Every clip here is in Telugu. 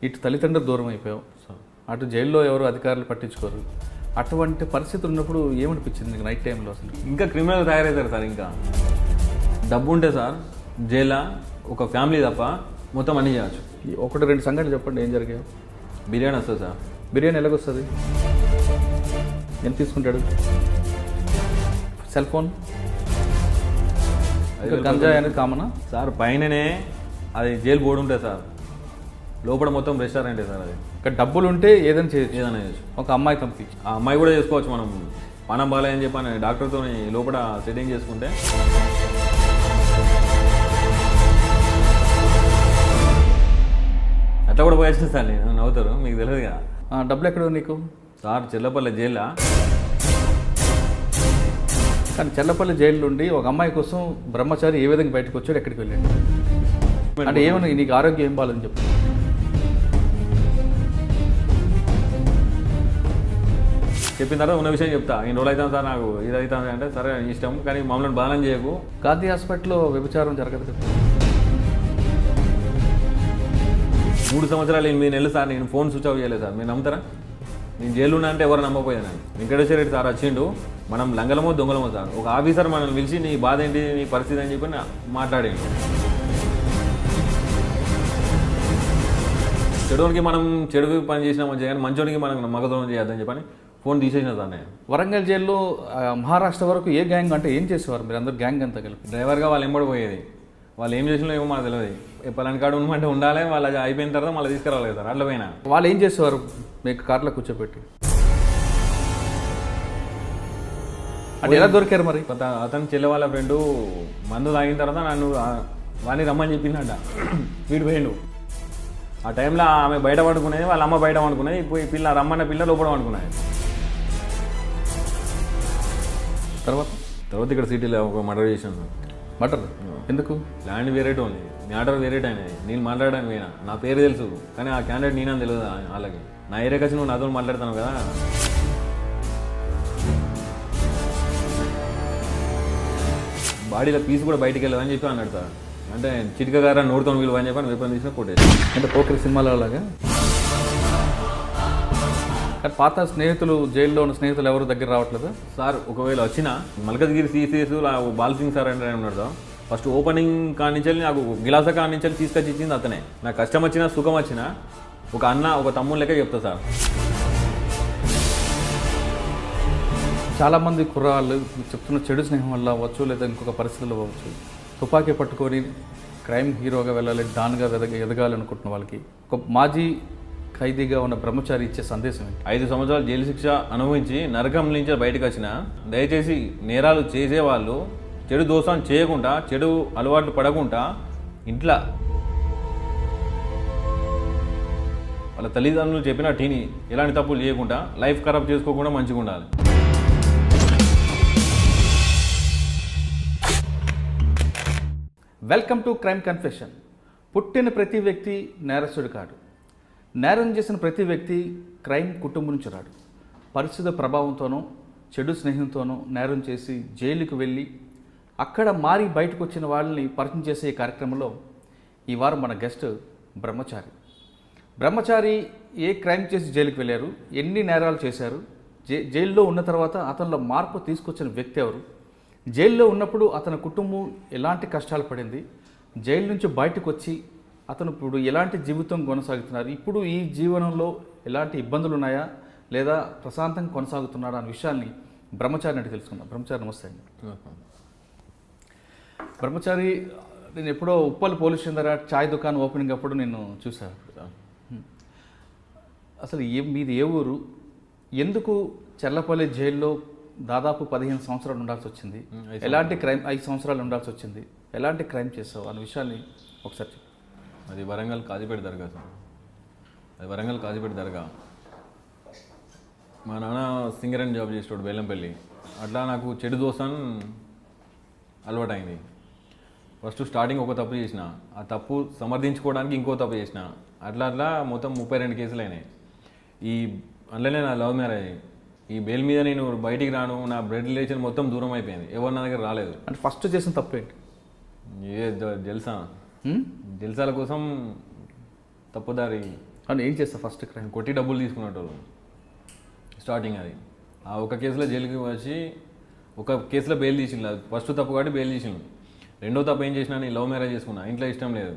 ఇటు తల్లిదండ్రులు దూరం అయిపోయావు, అటు జైల్లో ఎవరు అధికారులు పట్టించుకోరు. అటువంటి పరిస్థితులు ఉన్నప్పుడు ఏమనిపించింది నీకు నైట్ టైంలో? అసలు ఇంకా క్రిమినల్ తయారవుతారు సార్. ఇంకా డబ్బు ఉంటే సార్ జైల్లో ఒక ఫ్యామిలీ తప్ప మొత్తం అన్నీ చేయవచ్చు. ఒకటి రెండు సంఘటనలు చెప్పండి, ఏం జరిగాయి? బిర్యానీ వస్తుంది సార్. బిర్యానీ ఎలాగొస్తుంది? ఎంత తీసుకుంటాడు? సెల్ ఫోన్, గంజాయి అనేది కామనా సార్? పైననే అది జైలు బోర్డు ఉంటుంది సార్, లోపల మొత్తం రెస్టారెంటే సార్. అది ఇక్కడ డబ్బులు ఉంటే ఏదైనా చేయొచ్చు. ఏదైనా చేయొచ్చు. ఒక అమ్మాయి పంపించి ఆ అమ్మాయి కూడా చేసుకోవచ్చు. మనం పానం బాగాలేదని చెప్పని డాక్టర్తో లోపల సెట్టింగ్ చేసుకుంటే అట్లా కూడా పోయొచ్చు సార్. నేను నవ్వుతారు, మీకు తెలియదు కదా. డబ్బులు ఎక్కడ నీకు? సార్ చెల్లపల్లి జైల్లో. కానీ చెల్లపల్లి జైలు నుండి ఒక అమ్మాయి కోసం బ్రహ్మచారి ఏ విధంగా బయటకు వచ్చాడు, ఎక్కడికి వెళ్ళాడు? అంటే ఏమన్నా నీకు ఆరోగ్యం ఏం బాగాలని చెప్పు. చెప్పిన తర్వాత ఉన్న విషయం చెప్తా. ఇన్ని రోజులు అవుతాను సార్, నాకు ఇది అవుతుంది అంటే సరే ఇష్టం, కానీ మమ్మల్ని బాధనం చేయకు. గాంధీ హాస్పిటల్లో వ్యభిచారం జరగదు కదా? 3 సంవత్సరాలు 8 నెలలు సార్ నేను ఫోన్ స్విచ్ ఆఫ్ చేయలేదు సార్. మీరు నమ్ముతారా? నేను జైలు ఉన్నా అంటే ఎవరు నమ్మపోయాను. వెంకటేశ్వర రెడ్డి సార్ వచ్చిండు, మనం లంగలమో దొంగలమో సార్. ఒక ఆఫీసర్ మనల్ని పిలిచి నీ బాధ ఏంటి, నీ పరిస్థితి అని చెప్పి మాట్లాడాడు. చెడునికి మనం చెడు పని చేసినా మంచిగా, కానీ మంచోడికి మనం మగదోనం చేయొద్దని చెప్పని ఫోన్ తీసేసిన సార్ నేను. వరంగల్ జైల్లో మహారాష్ట్ర వరకు ఏ గ్యాంగ్ అంటే ఏం చేసేవారు మీరు అందరు గ్యాంగ్ అంతా కలిపి? డ్రైవర్గా వాళ్ళు ఎంబడి పోయేది. వాళ్ళు ఏం చేసినా ఏమో మాకు తెలియదు. పలాని కాడు ఉండమంటే ఉండాలి, వాళ్ళు అయిపోయిన తర్వాత మళ్ళీ తీసుకురావాలి సార్. అట్లా పోయినా వాళ్ళు ఏం చేసేవారు? మీకు కార్లో కూర్చోబెట్టి అంటే ఎలా దొరికారు మరి? అతను చెల్లె వాళ్ళ ఫ్రెండు మందు తాగిన తర్వాత నన్ను వాడిని రమ్మని చెప్పిందంట. వీడు పోయిండు. ఆ టైంలో ఆమె బయట పడుకునేది, వాళ్ళ అమ్మ బయట పడుకునేది. పోయి పిల్ల రమ్మన్న పిల్ల లోపల పడుకునేది. తర్వాత ఇక్కడ సిటీలో ఒక మర్డర్ చేశాను. మర్డర్ ఎందుకు? ల్యాండ్ వేరేట్ ఉంది, మ్యాటర్ వేరేట్ అయినది. నేను మాట్లాడడానికి పోయినా, నా పేరు తెలుసు, కానీ ఆ క్యాండిడేట్ నేనని తెలియదు వాళ్ళకి. నా ఏరియా వచ్చి నువ్వు నాతో మాట్లాడుతాను కదా. బాడీలో పీస్ కూడా బయటికి వెళ్ళదని చెప్పి అన్నాడు సార్. అంటే చిటిక గారా నోడుతో వీళ్ళు అని చెప్పి వేపని తీసుకుని కొట్టేది. అంటే పోకరి సినిమాలో అలాగా. కానీ పాత స్నేహితులు, జైల్లో ఉన్న స్నేహితులు ఎవరు దగ్గర రావట్లేదు సార్. ఒకవేళ వచ్చినా మల్కజ్గిరి సిసిఎస్ బాలసింగ్ సార్ అంటే ఉన్నాడు సార్. ఫస్ట్ ఓపెనింగ్ కానించి నాకు గిలాస కానించి తీసుకొచ్చి ఇచ్చింది అతనే. నాకు కష్టం వచ్చినా సుఖం వచ్చినా ఒక అన్న ఒక తమ్ముడు లెక్క చెప్తా సార్. చాలామంది కుర్రాళ్ళు చెప్తున్న చెడు స్నేహం వల్ల అవ్వచ్చు, లేదా ఇంకొక పరిస్థితుల్లో అవ్వచ్చు, తుపాకీ పట్టుకొని క్రైమ్ హీరోగా వెళ్ళాలి, డాన్గా ఎదగాలి అనుకుంటున్న వాళ్ళకి ఒక మాజీ ఖైదీగా ఉన్న బ్రహ్మచారి ఇచ్చే సందేశం ఏంటి? 5 సంవత్సరాలు జైలు శిక్ష అనుభవించి నరకం నుంచి బయటకు వచ్చిన దయచేసి నేరాలు చేసేవాళ్ళు చెడు దోషం చేయకుండా, చెడు అలవాట్లు పడకుండా ఇంట్లో వాళ్ళ తల్లిదండ్రులు చెప్పిన టీని ఎలాంటి తప్పులు చేయకుండా, లైఫ్ ఖరాబ్ చేసుకోకుండా మంచిగా ఉండాలి. Welcome to crime confession. పుట్టిన ప్రతి వ్యక్తి నేరస్తుడు కాడు. నేరం చేసిన ప్రతి వ్యక్తి క్రైమ్ కుటుంబం నుంచి రాడు. పరిస్థితుల ప్రభావంతోనో, చెడు స్నేహంతోనో నేరం చేసి జైలుకు వెళ్ళి అక్కడ మారి బయటకు వచ్చిన వాళ్ళని పరిచయం చేసే ఈ కార్యక్రమంలో ఈ వారం మన గెస్ట్ బ్రహ్మచారి. బ్రహ్మచారి ఏ క్రైమ్ చేసి జైలుకి వెళ్ళారు, ఎన్ని నేరాలు చేశారు, జైల్లో ఉన్న తర్వాత అతనిలో మార్పు తీసుకొచ్చిన వ్యక్తి ఎవరు, జైల్లో ఉన్నప్పుడు అతని కుటుంబం ఎలాంటి కష్టాలు పడింది, జైలు నుంచి బయటకు వచ్చి అతను ఇప్పుడు ఎలాంటి జీవితం కొనసాగుతున్నారు, ఇప్పుడు ఈ జీవనంలో ఎలాంటి ఇబ్బందులు ఉన్నాయా లేదా ప్రశాంతంగా కొనసాగుతున్నాడా అనే విషయాల్ని బ్రహ్మచారి అంటే తెలుసుకుందాం. బ్రహ్మచారి నమస్తే అండి. బ్రహ్మచారి, నేను ఎప్పుడో ఉప్పల్ పోలీస్ స్టేషన్ దగ్గర చాయ్ దుకాణం ఓపెనింగ్ అప్పుడు నేను చూశాను. అసలు మీది ఏ ఊరు, ఎందుకు చెర్లపల్లి జైల్లో దాదాపు 15 సంవత్సరాలు ఉండాల్సి వచ్చింది, ఎలాంటి క్రైమ్ 5 సంవత్సరాలు ఉండాల్సి వచ్చింది, ఎలాంటి క్రైమ్ చేసావు అనే విషయాన్ని ఒకసారి చెప్పు. అది వరంగల్ కాజీపేట దర్గా సార్. అది వరంగల్ కాజీపేట దర్గా. మా నాన్న సింగర్ అని జాబ్ చేసేవాడు బెల్లంపల్లి. అట్లా నాకు చెడు దోసం అలవాటైంది. ఫస్ట్ స్టార్టింగ్ ఒక తప్పు చేసిన, ఆ తప్పు సమర్థించుకోవడానికి ఇంకో తప్పు చేసిన, అట్లా మొత్తం 32 కేసులు అయినాయి. ఈ అందులోనే నా లవ్ మ్యారేజ్. ఈ బెయిల్ మీద నేను బయటికి రాను, నా బ్లడ్ రిలేషన్ మొత్తం దూరం అయిపోయింది, ఎవరు నా దగ్గర రాలేదు. అంటే ఫస్ట్ చేసిన తప్పు ఏంటి? జల్సా జల్సాల కోసం తప్పుదారి అని ఏం చేస్తా ఫస్ట్ క్రైమ్? కొట్టి డబ్బులు తీసుకున్నట్టు స్టార్టింగ్ అది. ఆ ఒక కేసులో జైలుకి వచ్చి ఒక కేసులో బెయిల్ తీసిండు. ఫస్ట్ తప్పు కాబట్టి బెయిల్ తీసిండు. రెండో తప్పు ఏం చేసినా నేను లవ్ మ్యారేజ్ చేసుకున్నా, ఇంట్లో ఇష్టం లేదు.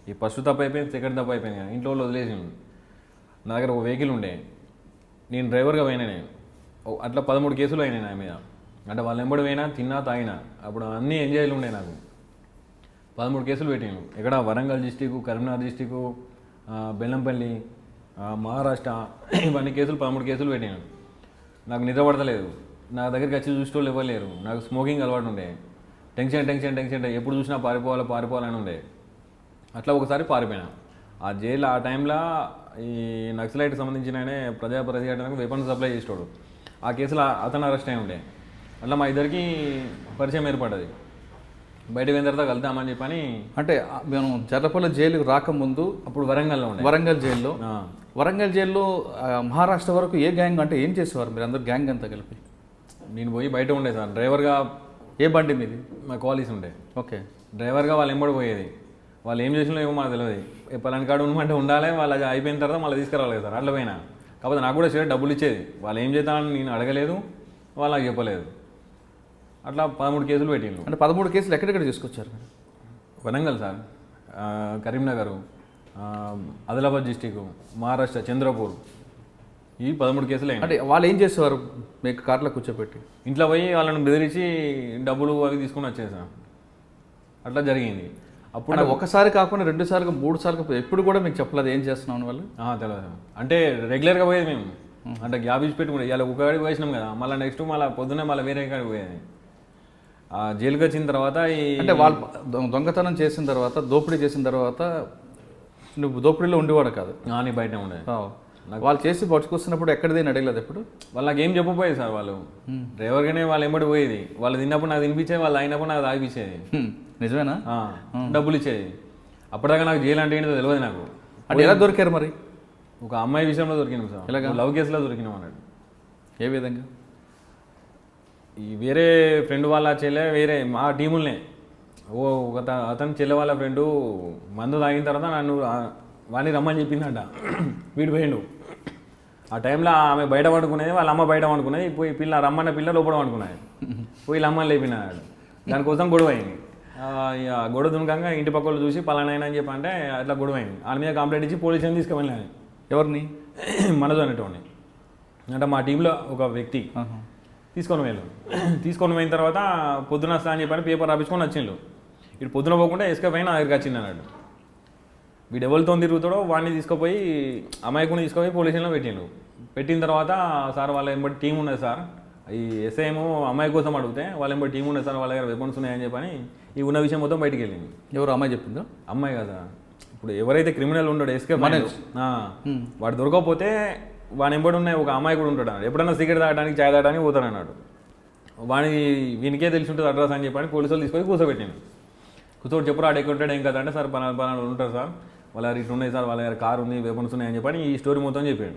ఈ ఫస్ట్ తప్పు అయిపోయింది, సెకండ్ తప్పు అయిపోయింది కానీ ఇంట్లో వాళ్ళు వదిలేసిండు. నా దగ్గర ఒక వెహికల్ ఉండే, నేను డ్రైవర్గా పోయినా. నేను అట్లా 13 కేసులు అయినాయి నా మీద. అంటే వాళ్ళు ఎంబడి పోయినా, తిన్నా, తాగినా. అప్పుడు అన్నీ ఎంజాయ్లు ఉండే నాకు. 13 కేసులు పెట్టాను. ఇక్కడ వరంగల్ డిస్టిక్, కరీంనగర్ డిస్టిక్, బెల్లంపల్లి, మహారాష్ట్ర, ఇవన్నీ కేసులు 13 కేసులు పెట్టాను. నాకు నిద్ర పడతలేదు. నా దగ్గరికి వచ్చి చూసేటోళ్ళు ఇవ్వలేరు. నాకు స్మోకింగ్ అలవాటు ఉండే. టెన్షన్ ఎప్పుడు చూసినా పారిపోవాలని ఉండే. అట్లా ఒకసారి పారిపోయినా. ఆ జైలు ఆ టైంలో ఈ నక్సలైట్కి సంబంధించిన ఆయనే ప్రతిఘటనకు వెపన్ సప్లై చేసేవాడు. ఆ కేసులో అతను అరెస్ట్ అయి ఉండే. అట్లా మా ఇద్దరికి పరిచయం ఏర్పడ్డది. బయటకు పోయిన తర్వాత కలుద్దామని చెప్పని. అంటే మేము జర్లపల్లి జైలుకి రాకముందు అప్పుడు వరంగల్లో ఉండే. వరంగల్ జైల్లో మహారాష్ట్ర వరకు ఏ గ్యాంగ్ అంటే ఏం చేసేవారు మీరు అందరు గ్యాంగ్ అంతా కలిపి? నేను పోయి బయట ఉండే సార్ డ్రైవర్గా. ఏ బండి మీది? మా కాలేజ్ ఉండే. ఓకే. డ్రైవర్గా వాళ్ళు ఎంబడి పోయేది. వాళ్ళు ఏం చేసినా ఏమో మాకు తెలియదు. పలాని కాడు ఉండమంటే ఉండాలి, వాళ్ళు అది అయిపోయిన తర్వాత మళ్ళీ తీసుకురావాలి సార్. అట్లా పోయినా. కాకపోతే నాకు కూడా సరే డబ్బులు ఇచ్చేది. వాళ్ళు ఏం చేద్దామని నేను అడగలేదు, వాళ్ళు నాకు చెప్పలేదు. అట్లా 13 కేసులు పెట్టిండు. అంటే 13 కేసులు ఎక్కడెక్కడ తీసుకొచ్చారు? వరంగల్ సార్, కరీంనగర్, ఆదిలాబాద్ డిస్టిక్, మహారాష్ట్ర, చంద్రపూర్, ఈ 13 కేసులు అయినా. అంటే వాళ్ళు ఏం చేసేవారు మీకు కార్లో కూర్చోబెట్టి? ఇంట్లో పోయి వాళ్ళని బెదిరించి డబ్బులు అవి తీసుకుని వచ్చేసాం. అట్లా జరిగింది. అప్పుడు ఒకసారి కాకుండా 2 సార్లు 3 సార్లు ఎప్పుడు కూడా మీకు చెప్పలేదు ఏం చేస్తున్నాం వాళ్ళు? తెలియదు. అంటే రెగ్యులర్గా పోయేది మేము. అంటే గ్యాప్ ఇచ్చి పెట్టుకుంటే ఇవాళ ఒక కాడికి పోయినాం కదా, మళ్ళీ నెక్స్ట్ మళ్ళీ పొద్దున్నే మళ్ళీ వేరే కాడికి పోయేది. జైలుకి వచ్చిన తర్వాత అంటే వాళ్ళు దొంగతనం చేసిన తర్వాత, దోపిడీ చేసిన తర్వాత నువ్వు దోపిడీలో ఉండేవాడు కాదు? నీ బయట ఉండేది. వాళ్ళు చేసి పట్టుకొస్తున్నప్పుడు ఎక్కడిదేని అడగలేదు ఎప్పుడు? వాళ్ళకి ఏం చెప్పపోయేది సార్. వాళ్ళు డ్రైవర్గానే వాళ్ళు ఎంబడి పోయేది. వాళ్ళు తిన్నప్పుడు నాకు తినిపించేది, వాళ్ళు అయినప్పుడు నాకు తాగిపించేది. నిజమేనా? డబ్బులు ఇచ్చేది. అప్పటిదాకా నాకు జైలు అంటే ఏంటో తెలియదు నాకు. అంటే ఎలా దొరికారు మరి? ఒక అమ్మాయి విషయంలో దొరికినాం సార్. ఎలాగా? లవ్ కేసులో దొరికినాం అన్నాడు. ఏ విధంగా? ఈ వేరే ఫ్రెండ్ వాళ్ళ చెల్లె, వేరే మా టీములనే అతని చెల్లె వాళ్ళ ఫ్రెండు మందు తాగిన తర్వాత నన్ను వాడిని రమ్మని చెప్పిందంట. వీడు పోయిండు. ఆ టైంలో ఆమె బయట పడుకునేది, వాళ్ళ అమ్మ బయట పడుకునేది. పోయి రమ్మన్న పిల్ల లోపల పడుకునేది. పోయి అమ్మని లేపినాడు. దానికోసం గొడవ అయింది. గొడవ దునకంగా ఇంటి పక్క వాళ్ళు చూసి పలానైనా అని చెప్పి అంటే అట్లా గొడవ అయింది. వాళ్ళ మీద కంప్లైంట్ ఇచ్చి పోలీసుని తీసుకువెళ్ళాను. ఎవరిని? మనతో అనేటోని. అంటే మా టీంలో ఒక వ్యక్తి తీసుకొని పోయిన తర్వాత పొద్దున వస్తా అని చెప్పని పేపర్ రాపించుకొని వచ్చిండు. ఇటు పొద్దున పోకుండా ఎస్కేప్ అయినా దగ్గరికి వచ్చింది అన్నాడు. వీడు ఎవరితో తిరుగుతాడో వాడిని తీసుకుపోయి అమాయకుని తీసుకుపోయి పోలీసులో పెట్టిన తర్వాత సార్ వాళ్ళ ఎంబడి టీం ఉన్నది సార్, ఈ ఎస్ఐ ఏమో అమ్మాయి కోసం అడిగితే వాళ్ళ ఎంబడి టీం ఉన్నది సార్, వాళ్ళ దగ్గర వెపన్స్ ఉన్నాయని చెప్పని ఈ ఉన్న విషయం మొత్తం బయటికి వెళ్ళింది. ఎవరు అమ్మాయి చెప్పిందో? అమ్మాయి కదా. ఇప్పుడు ఎవరైతే క్రిమినల్ ఉన్నాడో ఎస్కేప్ వాడు దొరకకపోతే వాని ఎంబడి ఉన్న ఒక అమ్మాయి కూడా ఉంటాడు. ఎప్పుడైనా సిగరెట్ తాగడానికి, చాయ్ తాగడానికి పోతాడు అన్నాడు. వీనికే తెలిసి ఉంటుంది అడ్రస్ అని చెప్పని పోలీసు వాళ్ళు తీసుకొని కూర్చోబెట్టిండు. కూర్చోటి చెప్పరు ఆడ ఎక్కడ ఉంటాడు ఏం కదా అంటే, సార్ పలానా ఉంటారు సార్, వాళ్ళ ఇటు ఉన్నాయి సార్, వాళ్ళ దగ్గర కారు ఉంది, వెపన్స్ ఉన్నాయి అని చెప్పని ఈ స్టోరీ మొత్తం చెప్పాడు.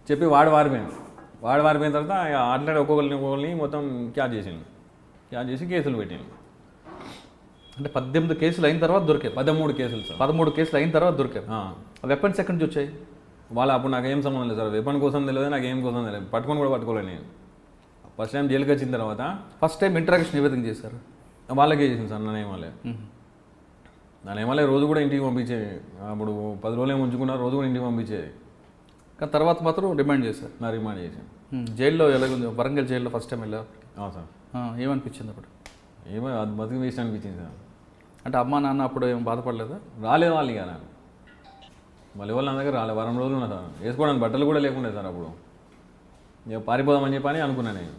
చెప్పి వాడు వారిపోయిన తర్వాత అట్లాంటి ఒక్కొక్కరిని మొత్తం క్యాచ్ చేసి కేసులు పెట్టిండు. అంటే 18 కేసులు అయిన తర్వాత దొరికారు? 13 కేసులు సార్. 13 కేసులు అయిన తర్వాత దొరికారు. వెపన్స్ ఎక్కడి నుంచి వచ్చాయి? వాళ్ళు అప్పుడు నాకేం సంబంధం లేదు సార్. వెపన్ కోసం తెలియదు, నాకేం కోసం తెలియదు. పట్టుకొని కూడా పట్టుకోలేదు నేను. ఫస్ట్ టైం జైలుకి వచ్చిన తర్వాత ఫస్ట్ టైం ఇంటరాక్షన్ ఏ విధంగా చేశారు? వాళ్ళకే చేసింది సార్. నన్నేమలే రోజు కూడా ఇంటికి పంపించేది. అప్పుడు 10 రోజులు ఉంచుకున్నారు, రోజు కూడా ఇంటికి పంపించేది. కానీ తర్వాత మాత్రం రిమాండ్ చేశారు? రిమాండ్ చేశాను. జైల్లో ఎలాగుంది? వరంగల్ జైల్లో ఫస్ట్ టైం వెళ్ళా సార్. ఏమనిపించింది అప్పుడు? ఏమో అది బతికి వేస్ట్ అనిపించింది సార్. అంటే అమ్మా నాన్న అప్పుడు ఏం బాధపడలేదా? రాలేదు వాళ్ళు. ఇక నాకు మళ్ళీ వాళ్ళు నా దగ్గర రాలేదు. 10 రోజులు ఉన్నా సార్. వేసుకోవడానికి బట్టలు కూడా లేకుండే సార్. అప్పుడు ఇక పారిపోదామని చెప్పని అనుకున్నాను నేను.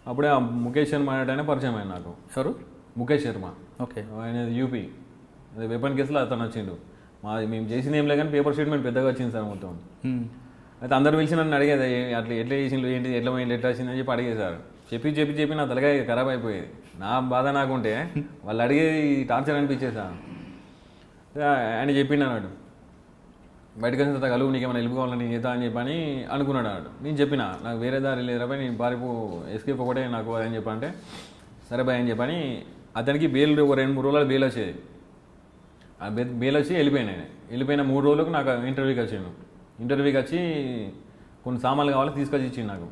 అప్పుడే ఆ ముఖేష్ శర్మ అనేటైనా పరిచయం అయింది నాకు. ఎవరు? ముఖేష్ శర్మ. ఓకే. ఆయన యూపీ. అదే వెపన్ కేసులో అతను వచ్చిండు. మేము చేసింది ఏం లేదు కానీ పేపర్ స్టేట్మెంట్ పెద్దగా వచ్చింది సార్ మొత్తం. అయితే అందరు పిలిచి నన్ను అడిగేది, అట్లా ఎట్లా చేసిండు, ఏంటి, ఎట్లా వచ్చిందని చెప్పి అడిగేది సార్. చెప్పి నా తలకాయ ఖరాబ్ అయిపోయేది. నా బాధ నాకుంటే వాళ్ళు అడిగేది టార్చర్ అనిపించేది సార్. ఆయన చెప్పిండు అన్నాడు, బయటకు వచ్చిన తర్వాత కలుగు, నీకేమైనా హెల్ప్ కావాలని నేను చేద్దా అని చెప్పని అనుకున్నాడు అన్నాడు. నేను చెప్పిన నాకు వేరే దారి లేదురా బాయ్, నేను ఎస్కేప్ ఒకటే నాకు అని చెప్పంటే సరే బాయ్ అని చెప్పని అతనికి బెయిల్ ఒక 2-3 రోజులు బెయిల్ వచ్చేది. ఆ బెయిల్ వచ్చి వెళ్ళిపోయాను నేను. వెళ్ళిపోయిన 3 రోజులకు నాకు ఇంటర్వ్యూకి వచ్చాను. ఇంటర్వ్యూకి వచ్చి కొన్ని సామాన్లు కావాలి తీసుకొచ్చి ఇచ్చింది నాకు.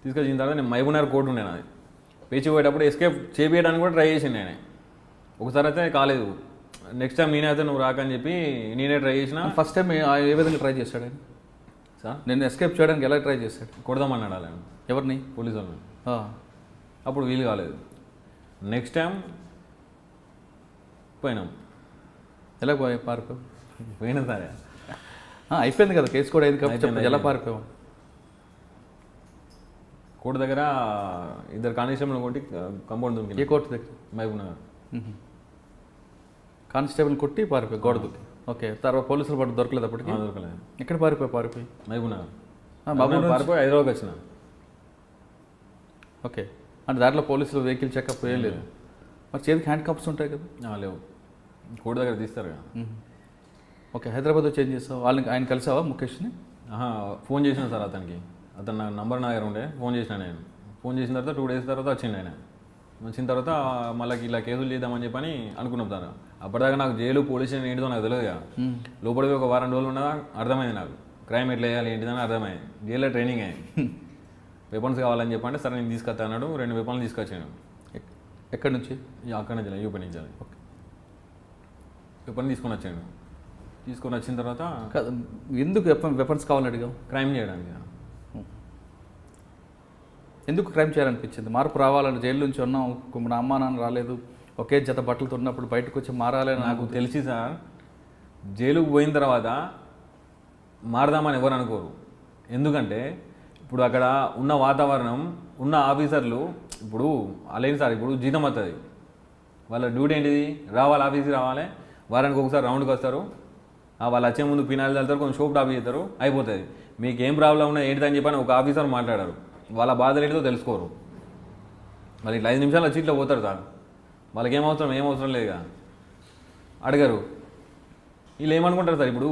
తీసుకొచ్చిన తర్వాత నేను మహబూబ్నగర్ కోర్టు ఉండే నాది. పేచి పోయేటప్పుడు ఎస్కేప్ చేపించడానికి కూడా ట్రై చేసాను నేనే. ఒకసారి అయితే కాలేదు. నెక్స్ట్ టైం నేనే అయితే నువ్వు రాకని చెప్పి నేనే ట్రై చేసిన. ఫస్ట్ టైం ఏ విధంగా ట్రై చేశాడు ఆయన? సార్ నేను ఎస్కేప్ చేయడానికి ఎలా ట్రై చేశాడు? కొడదామన్నాడు అలా ఎవరిని? పోలీసు వాళ్ళని. ఆ. అప్పుడు వీలు కాలేదు. నెక్స్ట్ టైం పోయినాం. ఎలా పారిపోయావు? పోయినా సరే అయిపోయింది కదా కేసు కూడా అయింది కాబట్టి అయిపోయింది, ఎలా పారిపోయావు? కోర్టు దగ్గర 2 కానిస్టేబుల్ కొట్టి కంపౌండ్ ఏ దుంకి కోర్టు దగ్గర? మహబూబ్నగర్. కానిస్టేబుల్ కొట్టి పారిపోయి గోడ దూకి. ఓకే, తర్వాత పోలీసులు పట్టు దొరకలేదు అప్పటికి? దొరకలేదు. ఎక్కడ పారిపోయి? మహబూబ్నగర్. మహబూబ్నగర్ పారిపోయి హైదరాబాద్కి వచ్చిన. ఓకే, అంటే దాంట్లో పోలీసులు వెహికల్ చెకప్ ఏం లేదు. మరి చేతికి హ్యాండ్ కప్స్ ఉంటాయి కదా? లేవు, కోర్టు దగ్గర తీస్తారు కదా. ఓకే, హైదరాబాద్లో చేంజ్ చేస్తావు. ఆయన కలిసావా ముఖేష్ని? ఫోన్ చేసిన సార్ అతనికి. అతను నా నంబర్ నా దగ్గర ఉండే. ఫోన్ చేసిన నేను. ఫోన్ చేసిన తర్వాత 2 days తర్వాత వచ్చిండు ఆయన. వచ్చిన తర్వాత మళ్ళీ ఇలా కేసులు చేద్దామని చెప్పని అనుకున్నాం సార్. అప్పటిదాకా నాకు జైలు పోలీస్ స్టేషన్ ఏంటిదో నాకు తెలియదు. లోపలికి ఒక 1 వారం రోజులు ఉన్నదా అర్థమైంది నాకు. క్రైమ్ ఎట్లా చేయాలి ఏంటిదని అర్థమైంది. జైల్లో ట్రైనింగ్ అయ్యింది. వెపన్స్ కావాలని చెప్పంటే సరే నేను తీసుకొస్తా అన్నాడు. 2 వెపన్లు తీసుకొచ్చాను. ఎక్కడి నుంచి? అక్కడ నుంచి యూపీ నుంచి. ఓకే, వెపన్ తీసుకొని వచ్చాను. తీసుకొని వచ్చిన తర్వాత ఎందుకు వెపన్స్ కావాలని అడిగావు? క్రైమ్ చేయడానికి. ఎందుకు క్రైమ్ చేయాలనిపించింది? మార్పు రావాలని జైలు నుంచి ఉన్నాం, మన అమ్మా నాన్న రాలేదు, ఒకే జత బట్టలతో ఉన్నప్పుడు బయటకు వచ్చి మారాలని నాకు తెలిసి సార్, జైలుకు పోయిన తర్వాత మారదామని ఎవరు అనుకోరు. ఎందుకంటే ఇప్పుడు అక్కడ ఉన్న వాతావరణం, ఉన్న ఆఫీసర్లు, ఇప్పుడు అలాగే సార్ ఇప్పుడు జీతం వస్తుంది. వాళ్ళ డ్యూటీ ఏంటిది? రావాలి, ఆఫీస్కి రావాలి, వారానికి ఒకసారి రౌండ్కి వస్తారు, వాళ్ళు వచ్చే ముందు పినాలు చల్లుతారు, కొంచెం షోప్ టాప్ చేస్తారు, అయిపోతుంది. మీకు ఏం ప్రాబ్లం ఉన్నా ఏంటిదని చెప్పని ఒక ఆఫీసర్ మాట్లాడారు. వాళ్ళ బాధలు ఏంటిదో తెలుసుకోరు. వాళ్ళు ఇట్లా 5 నిమిషాలు వచ్చి ఇట్లా పోతారు సార్. వాళ్ళకి ఏం అవసరం లేదుగా, అడగరు. వీళ్ళు ఏమనుకుంటారు సార్, ఇప్పుడు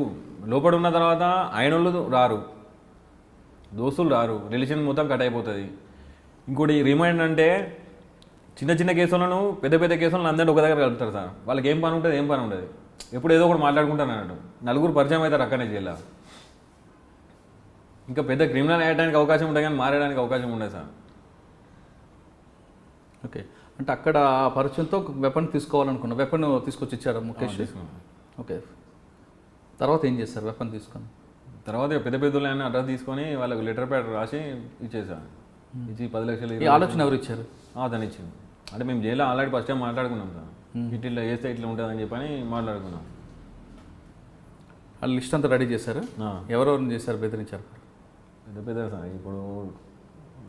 లోపల ఉన్న తర్వాత ఆయన వాళ్ళు రారు, దోస్తులు రారు, రిలేషన్ మొత్తం కట్ అయిపోతుంది. ఇంకోటి రిమైండ్ అంటే చిన్న కేసులను పెద్ద కేసులను అందరినీ ఒక దగ్గర కలుపుతారు సార్. వాళ్ళకి ఏం పని ఉంటుంది? ఎప్పుడు ఏదో ఒకటి మాట్లాడుకుంటాను అన్నట్టు. 4 పరిచయం అవుతారు అక్కడనే జైల్లో. ఇంకా పెద్ద క్రిమినల్ అయ్యడానికి అవకాశం ఉంటుంది కానీ మారడానికి అవకాశం ఉండదు సార్. ఓకే, అంటే అక్కడ పరిచయంతో వెపన్ తీసుకోవాలనుకున్నా. వెపన్ తీసుకొచ్చి ఇచ్చారు ముఖేష్? ఓకే, తర్వాత ఏం చేస్తారు వెపన్ తీసుకొని? తర్వాత పెద్ద అడ్రస్ తీసుకొని వాళ్ళకు లెటర్ ప్యాడ్ రాసి ఇచ్చేసాను. ఇచ్చి 10 లక్షలు. ఈ ఆలోచన ఎవరు ఇచ్చారు? అతను ఇచ్చింది. అంటే మేము జైల్లో ఆల్రెడీ ఫస్ట్ టైం మాట్లాడుకున్నాం సార్. ఇట్లా చేస్తే ఇట్లా ఉంటుందని చెప్పని మాట్లాడుకున్నాం. వాళ్ళు లిస్ట్ అంతా రెడీ చేశారు. ఎవరెవరిని చేశారు, బెదిరించారు? పెద్ద సార్, ఇప్పుడు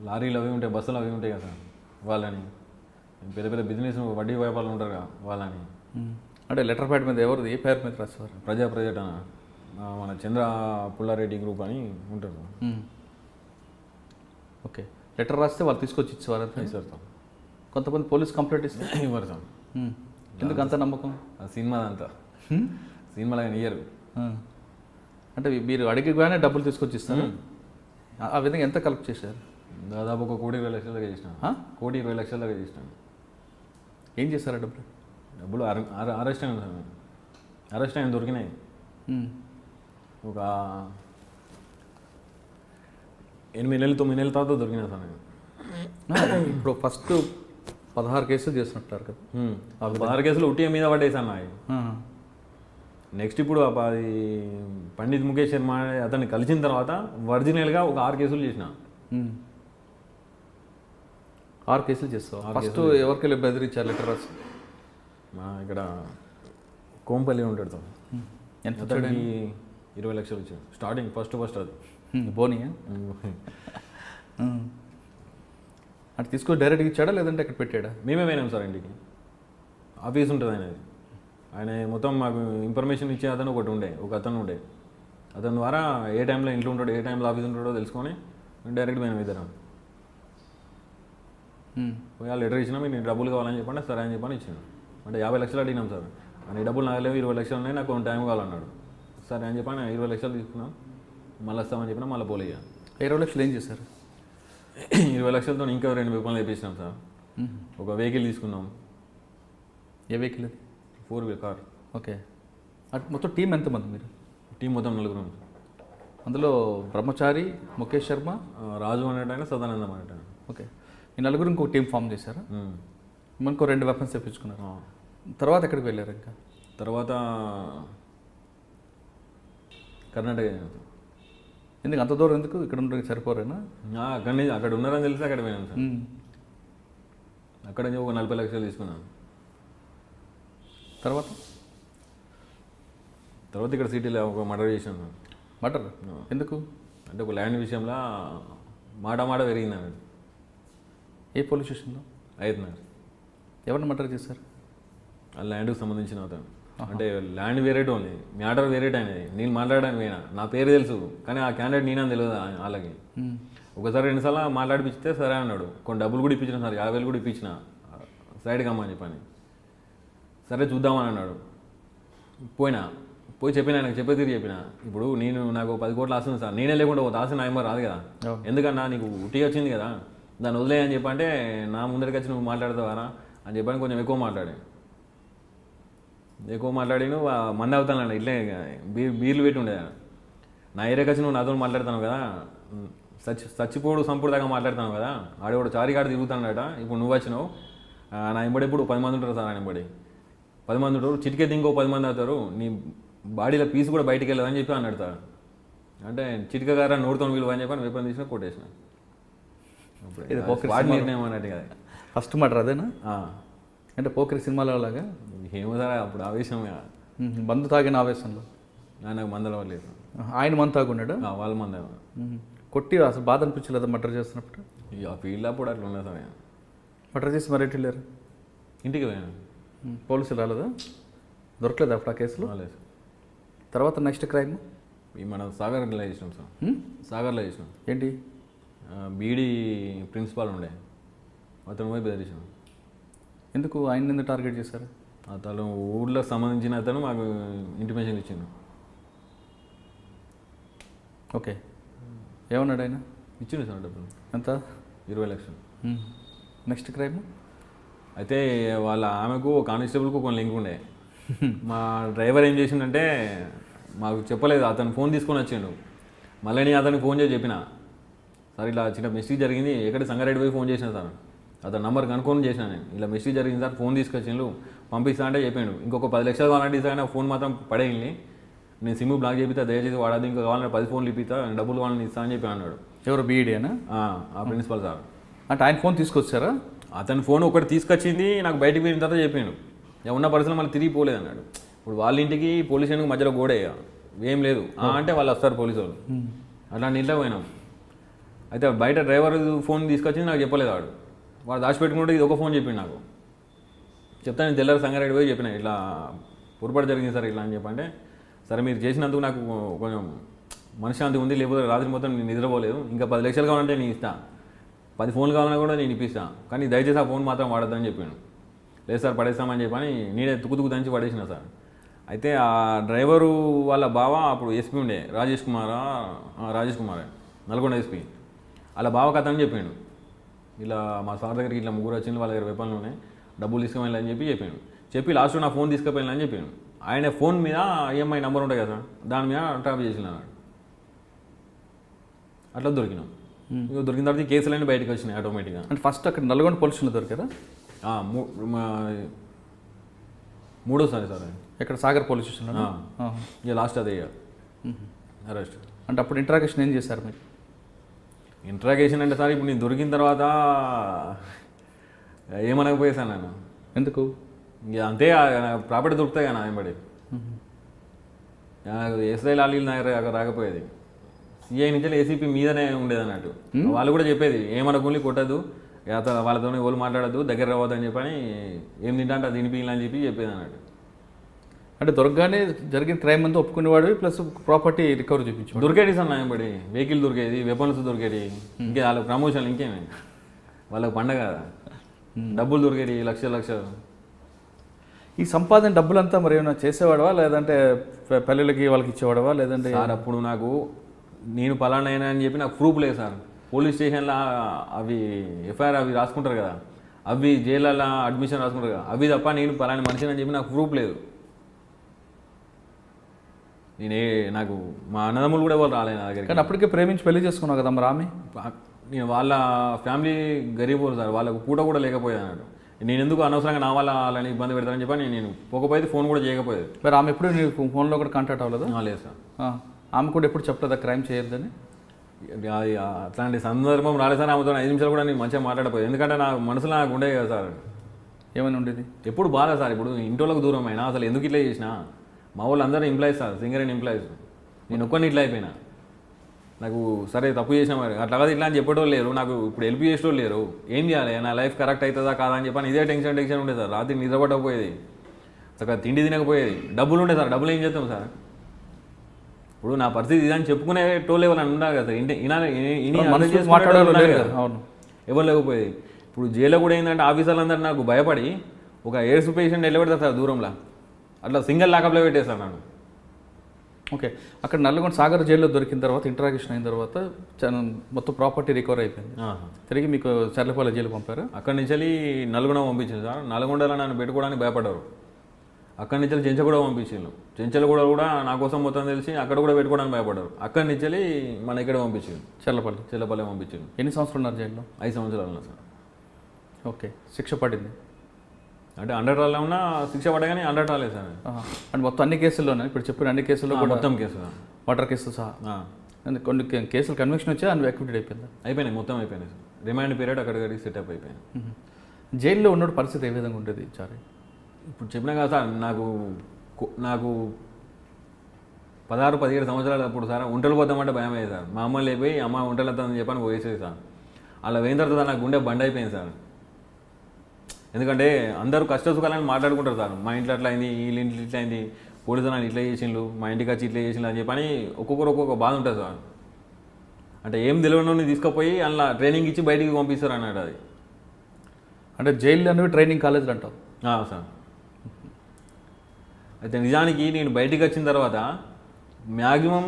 లారీలు అవి ఉంటాయి, బస్సులు అవి ఉంటాయి కదా సార్, వాళ్ళని. పెద్ద బిజినెస్ వడ్డీ వ్యాపారాలు ఉంటారు కదా వాళ్ళని. అంటే లెటర్ ప్యాడ్ మీద ఎవరు, ఏ పేరు మీద రాసేవారు? ప్రజెక్ట్ మన చంద్ర పుల్లారెడ్డి గ్రూప్ అని ఉంటారు. ఓకే, లెటర్ రాస్తే వాళ్ళు తీసుకొచ్చి ఇచ్చేవారు సార్. కొంతమంది పోలీస్ కంప్లైంట్ ఇస్తే ఇవ్వరు సార్. ఎందుకు అంత నమ్మకం? సినిమా అంతా సినిమాలో ఇయ్యరు. అంటే మీరు అడిగిగానే డబ్బులు తీసుకొచ్చి ఇస్తారు. ఆ విధంగా ఎంత కలెక్ట్ చేశారు? దాదాపు 1,20,00,000 దాకా చేసినాను. 1,20,00,000 దాకా చేసినాను. ఏం చేశారు డబ్బులు? అరెస్ట్ అయింది సార్. అరెస్ట్ అయిన దొరికినాయి. ఒక 8 నెలలు 9 నెలల తర్వాత దొరికినా సార్ నేను. ఇప్పుడు ఫస్ట్ 16 కేసులు చేసినట్టారు కదా? 16 కేసులు ఉట్టిగా మీద పడేసాను నాకు. నెక్స్ట్ ఇప్పుడు అది పండిత్ ముఖేష్ శర్మ అతన్ని కలిసిన తర్వాత ఒరిజినల్గా ఒక 6 కేసులు చేసిన. 6 కేసులు చేస్తావు? ఫస్ట్ ఎవరికి వెళ్ళి బెదిరించారు లెటర్ రాసి? మా ఇక్కడ కోంపల్లి ఉంటాడు సార్. ఎంత? 20 లక్షలు వచ్చాడు స్టార్టింగ్. ఫస్ట్ అది బోనియా? అంటే తీసుకొని డైరెక్ట్గా ఇచ్చాడా లేదంటే అక్కడ పెట్టాడా? మేమే పోయినాం సార్ ఇంటికి. ఆఫీస్ ఉంటుంది ఆయనది. ఆయన మొత్తం మాకు ఇన్ఫర్మేషన్ ఇచ్చే అతను ఒక అతను ఉండే. అతని ద్వారా ఏ టైంలో ఇంట్లో ఉంటాడో, ఏ టైంలో ఆఫీస్ ఉంటాడో తెలుసుకొని డైరెక్ట్ పోయినాం ఇద్దరం. పోయి ఆ లెటర్ ఇచ్చినా మీరు డబ్బులు కావాలని చెప్పండి. సరే అని చెప్పని ఇచ్చాను. అంటే 50 లక్షలు అడిగినాం సార్. అని డబ్బులు నాకు లేవు, 20 లక్షలు ఉన్నాయి, నాకు కొంచెం టైం కావాలన్నాడు. సరే అని చెప్పని 20 లక్షలు తీసుకున్నాం. మళ్ళీ వస్తామని చెప్పినా మళ్ళీ పోలేగా. 20 లక్షలు ఏం చేశారు? 20 లక్షలతో ఇంకా 2 వెహికల్ వేయించినాం సార్. ఒక వెహికల్ తీసుకున్నాం. ఏ వెహికల్ అది? 4 వీలర్ కార్. ఓకే. అటు మొత్తం టీం ఎంతమంది మీరు? టీం మొత్తం 4 అందులో బ్రహ్మచారి, ముఖేష్ శర్మ, రాజు అనేటైనా సదానందం అనేటైనా. ఓకే. ఈ నలుగురు ఇంకో టీం ఫామ్ చేశారా? మనకు 2 వెపన్స్ తెప్పించుకున్నారు. ఆ. తర్వాత ఎక్కడికి వెళ్ళారు ఇంకా? తర్వాత కర్ణాటక. ఎందుకు అంత దూరం ఎందుకు? ఇక్కడ ఉంటే సరిపోరేనా? అక్కడ ఉన్నారని తెలిసి అక్కడ పోయినాను సార్. అక్కడ నుంచి ఒక 40 లక్షలు తీసుకున్నాను. తర్వాత ఇక్కడ సిటీలో ఒక మర్డర్ చేశాను. మర్డర్ ఎందుకు? అంటే ఒక ల్యాండ్ విషయంలో మాట పెరిగింది అన్నాడు. ఏ పోలీస్ స్టేషన్లో? అయితున్నారు. ఎవరిని మర్డర్ చేశారు? ఆ ల్యాండ్కి సంబంధించిన అతను. అంటే ల్యాండ్ వేరేట్ ఉంది, మ్యాటర్ వేరేట్ అనేది. నేను మాట్లాడడానికి పోయినా, నా పేరు తెలుసు కానీ ఆ క్యాండిడేట్ నేనని తెలియదు వాళ్ళకి. ఒకసారి 2 సార్లు మాట్లాడిపిస్తే సరే అన్నాడు. కొన్ని డబ్బులు కూడా ఇప్పించిన సార్, 50,000 కూడా ఇప్పించిన సైడ్కి అమ్మని చెప్పని. సరే చూద్దామని అన్నాడు. పోయి చెప్పిన, ఆయనకు చెప్పే తీరు చెప్పిన. ఇప్పుడు నాకు 10 కోట్లు ఆస్తుంది సార్, నేనే లేకుండా ఒక ఆశ నా రాదు కదా, ఎందుకన్నా నీకు ఉట్టి వచ్చింది కదా, దాన్ని వదిలేయని చెప్పంటే నా ముందరికి వచ్చి నువ్వు మాట్లాడతావారా అని చెప్పని కొంచెం ఎక్కువ మాట్లాడి నువ్వు మంది అవుతాను ఇట్లే బీర్లు పెట్టి ఉండేది. నా ఏరియాకి వచ్చి నువ్వు నాతో మాట్లాడుతాను కదా, చచ్చిపోడు సంపుడు దాకా మాట్లాడుతాను కదా, ఆడవాడు చారిగాడు తిరుగుతాడట. ఇప్పుడు నువ్వు వచ్చినావు, నా ఎంబడి ఇప్పుడు 10 మంది ఉంటారు సార్. ఆయన ఎంబడి 10 మంది ఉంటారు, చిటికెత్తి ఇంకో 10 మంది అవుతారు, నీ బాడీలో పీసు కూడా బయటికి వెళ్ళదని చెప్పి అన్నాడు సార్. అంటే చిటిక గారా నోరుతో విలువ అని చెప్పి వేపని తీసిన కొట్టేసిన. నిర్ణయం అన్నట్టు కదా. ఫస్ట్ మర్డర్ అదేనా? అంటే పోకరి సినిమాలో లాగా ఏమో సార్, అప్పుడు ఆవేశం మందు తాగిన ఆవేశంలో. నాకు మందల లేదు. ఆయన మందు తాగున్నాడు, వాళ్ళ మంద కొట్టి అసలు బాధ అనిపించలేదు మర్డర్ చేస్తున్నప్పుడు? ఇక ఫీల్డ్ అప్పుడు అట్లా ఉన్నది సార్. మర్డర్ చేసి మరి ఎటు వెళ్ళారు? ఇంటికి పోయాను. పోలీసులు రాలేదా? దొరకలేదు అప్పుడు ఆ కేసులో? లేదు. తర్వాత నెక్స్ట్ క్రైమ్ మనం సాగర్లో చేసినాం సార్. సాగర్లో చేసినాం. ఏంటి? బీడీ ప్రిన్సిపాల్ ఉండే, అతను పోయి బెదిరించాం. ఎందుకు ఆయన ఎందుకు టార్గెట్ చేశారు? అతను ఊళ్ళో సంబంధించిన అతను మాకు ఇంటిమేషన్ ఇచ్చిండు. ఓకే. ఏమన్నాడు ఆయన? ఇచ్చిండు సార్ డబ్బులు. ఎంత? 20 లక్షలు. నెక్స్ట్ క్రైమ్ అయితే వాళ్ళ ఆమెకు కానిస్టేబుల్కు కొన్ని లింక్ ఉండే. మా డ్రైవర్ ఏం చేసిండంటే మాకు చెప్పలేదు, అతను ఫోన్ తీసుకొని వచ్చిండు. మళ్ళీ నేను అతనికి ఫోన్ చేసి చెప్పిన, సార్ ఇలా చిన్న మిస్టేక్ జరిగింది, ఎక్కడ సంగారెడ్డి పోయి ఫోన్ చేసిన సార్, అతను నంబర్ కనుక్కొని చేసిన నేను, ఇలా మిస్టేక్ జరిగింది సార్, ఫోన్ తీసుకొచ్చిండు పంపిస్తా అంటే చెప్పిండు. ఇంకొక 10 లక్షలు కావాలంటే ఇస్తాను, ఫోన్ మాత్రం పడేయండి, నేను సిమ్ బ్లాక్ చేపిస్తా, దయచేసి వాడదు, ఇంకా కావాలంటే 10 ఫోన్లు ఇప్పిస్తా, డబ్బులు కావాలని ఇస్తా అని చెప్పి అన్నాడు. ఎవరు? బీఈడీనా? ఆ ప్రిన్సిపల్ సార్. అంటే ఆయన ఫోన్ తీసుకొచ్చారా? అతని ఫోన్ ఒకటి తీసుకొచ్చింది, నాకు బయటికి పోయిన తర్వాత చెప్పిండు. ఉన్న పరిస్థితులు మళ్ళీ తిరిగి పోలేదు అన్నాడు. ఇప్పుడు వాళ్ళ ఇంటికి పోలీస్ స్టేషన్కి మధ్యలో గోడే ఏం లేదు అంటే వాళ్ళు వస్తారు పోలీసు వాళ్ళు. అట్లాంటి ఇంట్లో పోయినాం. అయితే బయట డ్రైవర్ ఫోన్ తీసుకొచ్చింది నాకు చెప్పలేదు. వాడు దాచిపెట్టుకుంటే ఇది ఒక ఫోన్ చెప్పిండు నాకు. చెప్తాను నేను తెల్లారి సంగారెడ్డి పోయి చెప్పిన, ఇట్లా పొరపాటు జరిగింది సార్ ఇట్లా అని చెప్పంటే, సరే మీరు చేసినందుకు నాకు కొంచెం మనశ్శాంతి ఉంది, లేకపోతే రాత్రి మొత్తం నేను నిద్రపోలేదు, ఇంకా 10 లక్షలు కావాలంటే నేను ఇస్తాను, 10 ఫోన్లు కావాలన్నా కూడా నేను ఇప్పిస్తాను, కానీ దయచేసి ఆ ఫోన్ మాత్రం వాడద్దని చెప్పాను. లేదు సార్ పడేస్తామని చెప్పని నేనే తుక్కు దంచి పడేసిన సార్. అయితే ఆ డ్రైవరు వాళ్ళ బావ అప్పుడు ఎస్పీ ఉండే, రాజేష్ కుమార్ నల్గొండ ఎస్పీ, వాళ్ళ బావ కథ అని చెప్పాడు. ఇలా మా సార్ దగ్గరికి ఇట్లా 3 వచ్చింది, వాళ్ళ దగ్గర వెపన్లు ఉన్నాయి, డబ్బులు తీసుకుపోయినా అని చెప్పాడు. చెప్పి లాస్ట్లో నా ఫోన్ తీసుకుపోయినా అని చెప్పాను. ఆయన ఫోన్ మీద ఈఎంఐ నెంబర్ ఉంటాయి కదా, దాని మీద ట్రాప్ చేసిన అట్లా దొరికినాం. ఇక దొరికిన తర్వాత కేసులన్నీ బయటకు వచ్చినాయి ఆటోమేటిక్గా. అంటే ఫస్ట్ అక్కడ నల్గొండ పోలీసులు దొరికారా? మూడోసారి సార్. ఇక్కడ సాగర్ పోలీస్ స్టేషన్. ఇక లాస్ట్ అదే అరెస్ట్. అంటే అప్పుడు ఇంట్రాగేషన్ ఏం చేశారు మీరు? ఇంట్రాగేషన్ అంటే సార్ ఇప్పుడు నేను దొరికిన తర్వాత ఏమనకపోయేసాను నేను. ఎందుకు? ఇక అంతే, ప్రాపర్టీ దొరుకుతాయి కానీ ఆయనబడి ఎస్ఐ లాలీలు నా రాకపోయేది. సిఐ నుంచి ఏసీపీ మీదనే ఉండేది అన్నట్టు. వాళ్ళు కూడా చెప్పేది ఏమనకుండా కొట్టద్దు, వాళ్ళతో ఎవరు మాట్లాడద్దు, దగ్గర రావద్దని చెప్పని, ఏం తింటా అది తినిపించాలని చెప్పి చెప్పేది అన్నట్టు. అంటే దొరకగానే జరిగిన క్రైమ్ అంతా ఒప్పుకునేవాడు, ప్లస్ ప్రాపర్టీ రికవర్ చూపించు దొరికేది సార్ నాయబడి, వెహికల్ దొరికేది, వెపన్స్ దొరికేది, ఇంకే వాళ్ళకి ప్రమోషన్ ఇంకేమే, వాళ్ళకి పండగ డబ్బులు దొరికేది లక్షలు. ఈ సంపాదన డబ్బులంతా మరి ఏమైనా చేసేవాడవా, లేదంటే పెళ్ళిళ్ళకి వాళ్ళకి ఇచ్చేవాడవా, లేదంటే? సార్ అప్పుడు నాకు నేను పలానా అయినా అని చెప్పి నాకు ప్రూఫ్ లేదు సార్. పోలీస్ స్టేషన్లో అవి ఎఫ్ఐఆర్ అవి రాసుకుంటారు కదా, అవి జైళ్ళల్లో అడ్మిషన్ రాసుకుంటారు కదా, అవి తప్ప నేను పలానా మనిషిని అని చెప్పి నాకు ప్రూఫ్ లేదు. నాకు మా అన్నదమ్ములు కూడా ఎవరు రాలేదు నా దగ్గరికి. కానీ అప్పటికే ప్రేమించి పెళ్లి చేసుకున్నావు కదా మరి ఆమె. నేను వాళ్ళ ఫ్యామిలీ గరీబ్ వాళ్ళు సార్, వాళ్ళకు పూట కూడా లేకపోయేది అన్నాడు. నేను ఎందుకు అనవసరంగా నా వల్ల వాళ్ళని ఇబ్బంది పెడతానని చెప్పి నేను పోకపోయేది, ఫోన్ కూడా చేయకపోయేది. మరి ఆమె ఎప్పుడు నీకు ఫోన్లో కూడా కాంటాక్ట్ అవ్వలేదు? లేదు సార్. ఆమె కూడా ఎప్పుడు చెప్పలేదా క్రైమ్ చేయొద్దని? అది అట్లాంటి సందర్భం రాలేదు సార్. ఆమెతో 5 నిమిషాలు కూడా నేను మంచిగా మాట్లాడపోయేది, ఎందుకంటే నా మనసులో నాకు ఉండేది కదా సార్. ఏమైనా ఉండేది? ఎప్పుడు బాధ సార్. ఇప్పుడు ఇంట్లోకి దూరం అయినా అసలు ఎందుకు ఇట్లా చేసినా, మా వాళ్ళు అందరూ ఎంప్లాయీస్ సార్, సింగరేణి ఎంప్లాయీస్. నేను ఒక్కరిని ఇట్లా అయిపోయినా. నాకు సరే తప్పు చేసినా మరి అట్లా కాదు ఇట్లా అని చెప్పేటోళ్ళు లేరు, నాకు ఇప్పుడు హెల్ప్ చేసేటోళ్ళు లేరు. ఏం చేయాలి, నా లైఫ్ కరెక్ట్ అవుతుందా కాదా అని చెప్పని ఇదే టెన్షన్ ఉండేది సార్. రాత్రి నిద్రపట్టకపోయేది, చక్కగా తిండి తినకపోయేది. డబ్బులు ఉండే సార్, డబ్బులు ఏం చేస్తాం సార్. ఇప్పుడు నా పరిస్థితి ఇదని చెప్పుకునే టోళ్ళు ఎవరైనా ఉండాలి కదా సార్. ఎవరు లేకపోయేది. ఇప్పుడు జైల్లో కూడా ఏంటంటే ఆఫీసర్లందరూ నాకు భయపడి ఒక ఎయిడ్స్ పేషెంట్ వెళ్ళబెడతారు సార్ దూరంలో, అట్లా సింగిల్ లాకప్లో పెట్టేస్తాను నన్ను. ఓకే, అక్కడ నల్లగొండ సాగర్ జైల్లో దొరికిన తర్వాత ఇంట్రాగేషన్ అయిన తర్వాత మొత్తం ప్రాపర్టీ రికవర్ అయిపోయింది. తిరిగి మీకు చర్లపల్లి జైలు పంపారు. అక్కడి నుంచి నల్గొండ పంపించింది సార్. నల్గొండలో నన్ను పెట్టుకోవడానికి భయపడ్డారు. అక్కడి నుంచి చెంచగూడ పంపించారు. చెంచలగూడ కూడా నా కోసం మొత్తం తెలిసి అక్కడ కూడా పెట్టుకోవడానికి భయపడ్డారు. అక్కడి నుంచి మన ఇక్కడ పంపించారు, చెల్లపల్లి పంపించారు. ఎన్ని సంవత్సరాలు ఉన్నారు జైల్లో? 5 సంవత్సరాలు సార్. ఓకే, శిక్ష పడింది అంటే 100 రాళ్ళు ఉన్నా శిక్ష పడగానే 100 రాలేదు సార్. అంటే మొత్తం అన్ని కేసుల్లోనే ఇప్పుడు చెప్పిన అన్ని కేసుల్లో కూడా మొత్తం కేసు మర్డర్ కేసు సహా కొన్ని కేసులు కన్విక్షన్ వచ్చి అన్ని ఎక్విటెడ్ అయిపోయింది. అయిపోయినాయి, మొత్తం అయిపోయినాయి సార్. రిమాండ్ పీరియడ్ అక్కడికి సెటప్ అయిపోయింది. జైల్లో ఉన్నప్పుడు పరిస్థితి ఏ విధంగా ఉండేది చారి? ఇప్పుడు చెప్పినా కదా సార్, నాకు 16-17 సంవత్సరాలు అప్పుడు సార్ ఒంటలు పోతామంటే భయం అయ్యేది సార్. మా అమ్మ లేపోయి అమ్మ ఒంటలు వద్దామని చెప్పని పోయేసేది సార్. అలా పోయిన తర్వాత నాకు గుండె బండ్ అయిపోయింది సార్. ఎందుకంటే అందరూ కష్ట సుఖాలని మాట్లాడుకుంటారు సార్. మా ఇంట్లో అట్లా అయింది, వీళ్ళ ఇంట్లో ఇట్లా అయింది, పోలీసు వాళ్ళు ఇట్లా చేసిండ్రు, మా ఇంటికి వచ్చి ఇట్లా చేసిండ్రు అని చెప్పని ఒక్కొక్కరు ఒక్కొక్క బాధ ఉంటుంది సార్. అంటే ఏం తెలియని తీసుకుపోయి అలా ట్రైనింగ్ ఇచ్చి బయటికి పంపిస్తారు అన్నాడు. అది అంటే జైలు అనేవి ట్రైనింగ్ కాలేజీలు అంటావు సార్. అయితే నిజానికి నేను బయటికి వచ్చిన తర్వాత మ్యాక్సిమం